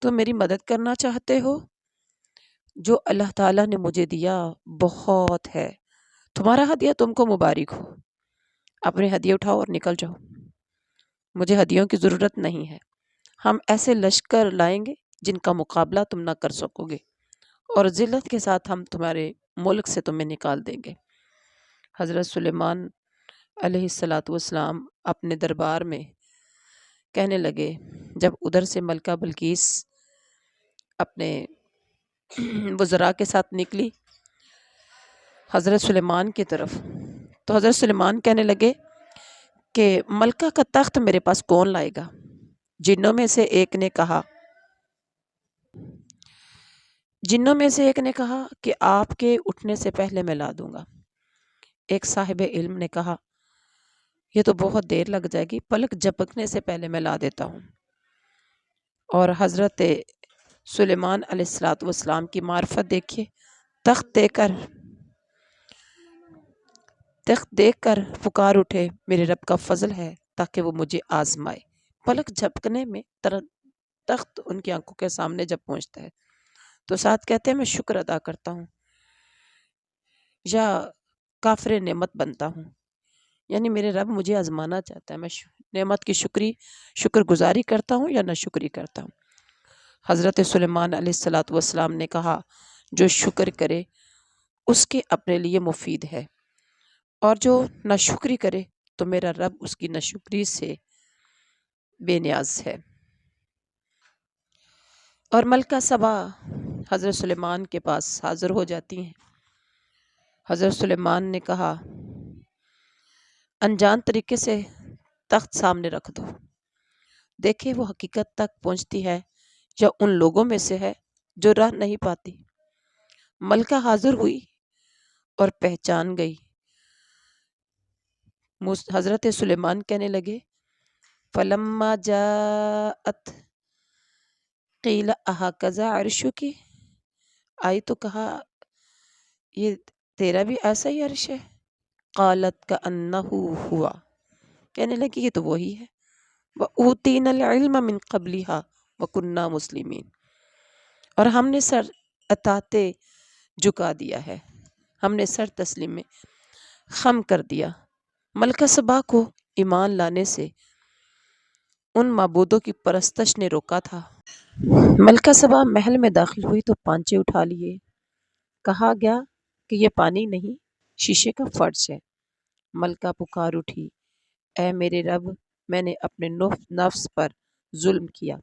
تم میری مدد کرنا چاہتے ہو؟ جو اللہ تعالیٰ نے مجھے دیا بہت ہے، تمہارا ہدیہ تم کو مبارک ہو، اپنے ہدیے اٹھاؤ اور نکل جاؤ، مجھے ہدیوں کی ضرورت نہیں ہے، ہم ایسے لشکر لائیں گے جن کا مقابلہ تم نہ کر سکو گے، اور ذلت کے ساتھ ہم تمہارے ملک سے تمہیں نکال دیں گے۔ حضرت سلیمان علیہ السلام اپنے دربار میں کہنے لگے، جب ادھر سے ملکہ بلقیس اپنے وزراء کے ساتھ نکلی حضرت سلیمان کی طرف۔ تو حضرت سلیمان کہنے لگے کہ ملکہ کا تخت میرے پاس کون لائے گا؟ جنوں میں سے ایک نے کہا کہ آپ کے اٹھنے سے پہلے میں لا دوں گا۔ ایک صاحب علم نے کہا یہ تو بہت دیر لگ جائے گی، پلک جھپکنے سے پہلے میں لا دیتا ہوں۔ اور حضرت سلیمان علیہ السلام کی معرفت دیکھیے، تخت دیکھ کر پکار اٹھے میرے رب کا فضل ہے تاکہ وہ مجھے آزمائے۔ پلک جھپکنے میں تخت ان کی آنکھوں کے سامنے جب پہنچتا ہے تو ساتھ کہتے ہیں میں شکر ادا کرتا ہوں یا کافر نعمت بنتا ہوں، یعنی میرے رب مجھے آزمانا چاہتا ہے، میں نعمت کی شکر گزاری کرتا ہوں یا نہ شکری کرتا ہوں۔ حضرت سلیمان علیہ السلام نے کہا جو شکر کرے اس کے اپنے لیے مفید ہے، اور جو ناشکری کرے تو میرا رب اس کی ناشکری سے بے نیاز ہے۔ اور ملکہ سبا حضرت سلیمان کے پاس حاضر ہو جاتی ہیں۔ حضرت سلیمان نے کہا انجان طریقے سے تخت سامنے رکھ دو، دیکھیں وہ حقیقت تک پہنچتی ہے یا ان لوگوں میں سے ہے جو راہ نہیں پاتی۔ ملکہ حاضر ہوئی اور پہچان گئی۔ حضرت سلیمان کہنے لگے فلما جاءت قیل اہکذا عرشکی، آئی تو کہا یہ تیرا بھی ایسا ہی عرش ہے؟ قالت کأنہ ہوا، کہنے لگی یہ تو وہی ہے۔ وَأُوتِينَا الْعِلْمَ مِنْ قَبْلِهَا وَكُنَّا مُسْلِمِينَ، اور ہم نے سر اطاعت جھکا دیا ہے، ہم نے سر تسلیم میں خم کر دیا۔ ملکہ سبا کو ایمان لانے سے ان معبودوں کی پرستش نے روکا تھا۔ ملکہ سبا محل میں داخل ہوئی تو پانچے اٹھا لیے، کہا گیا کہ یہ پانی نہیں شیشے کا فرش ہے۔ ملکہ پکار اٹھی اے میرے رب میں نے اپنے نفس پر ظلم کیا۔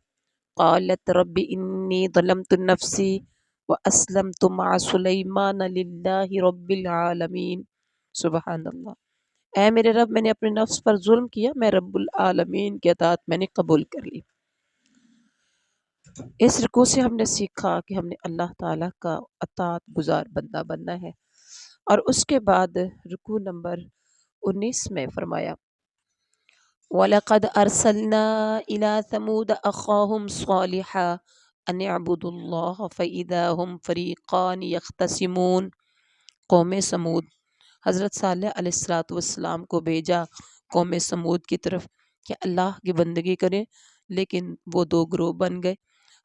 قالت رب انی ظلمت نفسی واسلمت مع سلیمان للہ رب العالمین۔ سبحان اللہ، اے میرے رب میں نے اپنے نفس پر ظلم کیا، میں رب العالمین کی اطاعت میں نے قبول کر لی۔ اس رکوع سے ہم نے سیکھا کہ ہم نے اللہ تعالیٰ کا اطاعت گزار بندہ بننا ہے۔ اور اس کے بعد رکوع نمبر 19 میں فرمایا وَلَقَدْ أَرْسَلْنَا إِلَىٰ ثَمُودَ أَخَاهُمْ صَالِحًا أَنِ اعْبُدُوا اللَّهَ فَإِذَا هُمْ فَرِيقَانِ يَخْتَصِمُونَ۔ قوم سمود، حضرت صالح علیہ السلام کو بھیجا قوم سمود کی طرف کہ اللہ کی بندگی کریں، لیکن وہ دو گروہ بن گئے۔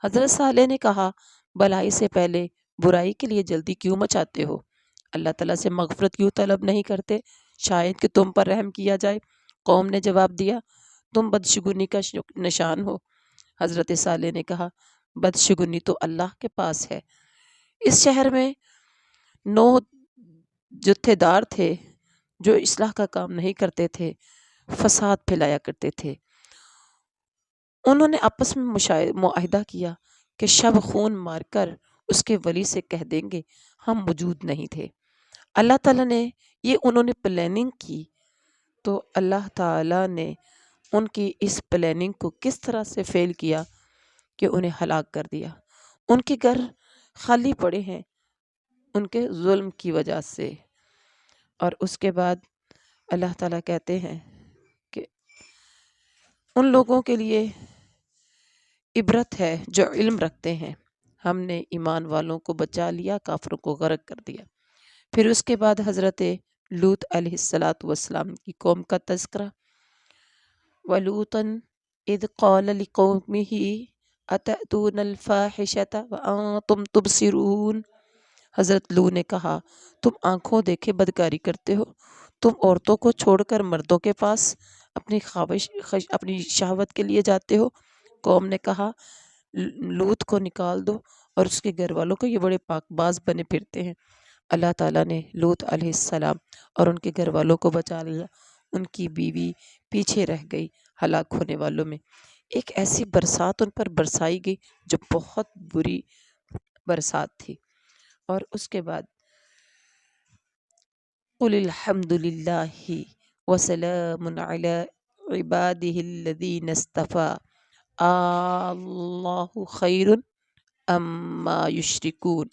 حضرت صالح نے کہا بھلائی سے پہلے برائی کے لیے جلدی کیوں مچاتے ہو؟ اللہ تعالیٰ سے مغفرت کیوں طلب نہیں کرتے؟ شاید کہ تم پر رحم کیا جائے۔ قوم نے جواب دیا تم بدشگونی کا نشان ہو۔ حضرت صالح نے کہا بدشگونی تو اللہ کے پاس ہے۔ اس شہر میں 9 جتھے دار تھے جو اصلاح کا کام نہیں کرتے تھے، فساد پھیلایا کرتے تھے۔ انہوں نے آپس میں معاہدہ کیا کہ شب خون مار کر اس کے ولی سے کہہ دیں گے ہم موجود نہیں تھے۔ اللہ تعالیٰ نے انہوں نے پلاننگ کی تو اللہ تعالیٰ نے ان کی اس پلاننگ کو کس طرح سے فیل کیا کہ انہیں ہلاک کر دیا۔ ان کے گھر خالی پڑے ہیں ان کے ظلم کی وجہ سے۔ اور اس کے بعد اللہ تعالیٰ کہتے ہیں کہ ان لوگوں کے لیے عبرت ہے جو علم رکھتے ہیں، ہم نے ایمان والوں کو بچا لیا، کافروں کو غرق کر دیا۔ پھر اس کے بعد حضرت لوط علیہ السلام کی قوم کا تذکرہ۔ وَلُوطًا إِذْ قَالَ لِقَوْمِهِ أَتَأْتُونَ الْفَاحِشَةَ وَأَنْتُمْ تُبْصِرُونَ۔ حضرت لوط نے کہا تم آنکھوں دیکھے بدکاری کرتے ہو، تم عورتوں کو چھوڑ کر مردوں کے پاس اپنی شہوت کے لیے جاتے ہو۔ قوم نے کہا لوط کو نکال دو اور اس کے گھر والوں کو، یہ بڑے پاک باز بنے پھرتے ہیں۔ اللہ تعالیٰ نے لوط علیہ السلام اور ان کے گھر والوں کو بچا لیا، ان کی بیوی پیچھے رہ گئی ہلاک ہونے والوں میں۔ ایک ایسی برسات ان پر برسائی گئی جو بہت بری برسات تھی۔ اور اس کے بعد قل الحمد للہ وسلام علی عبادہ الذین اصطفیٰ اللہ خیر اما یشرکون۔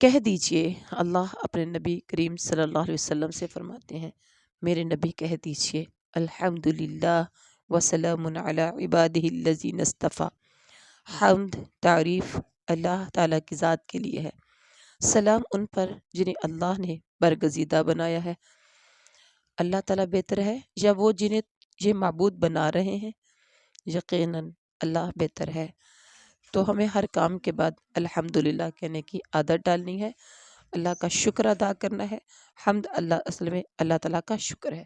کہہ دیجئے، اللہ اپنے نبی کریم صلی اللہ علیہ وسلم سے فرماتے ہیں، میرے نبی کہہ دیجئے الحمدللہ وسلام علی عبادہ الذین اصطفیٰ، حمد تعریف اللہ تعالیٰ کی ذات کے لیے ہے، سلام ان پر جنہیں اللہ نے برگزیدہ بنایا ہے۔ اللہ تعالیٰ بہتر ہے یا وہ جنہیں یہ معبود بنا رہے ہیں؟ یقیناً اللہ بہتر ہے۔ تو ہمیں ہر کام کے بعد الحمدللہ کہنے کی عادت ڈالنی ہے، اللہ کا شکر ادا کرنا ہے۔ حمد اللہ اصل میں اللہ تعالیٰ کا شکر ہے،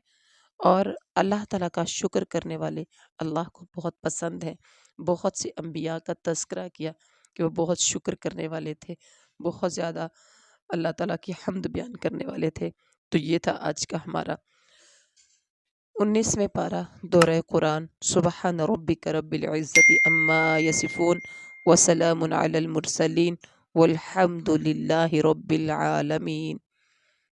اور اللہ تعالیٰ کا شکر کرنے والے اللہ کو بہت پسند ہے۔ بہت سے انبیاء کا تذکرہ کیا کہ وہ بہت شکر کرنے والے تھے، بہت زیادہ اللہ تعالیٰ کی حمد بیان کرنے والے تھے۔ تو یہ تھا آج کا ہمارا 19ویں پارہ دورہ قرآن۔ سبحان ربک رب العزت عما یصفون وسلام علی المرسلین والحمد للہ رب العالمین۔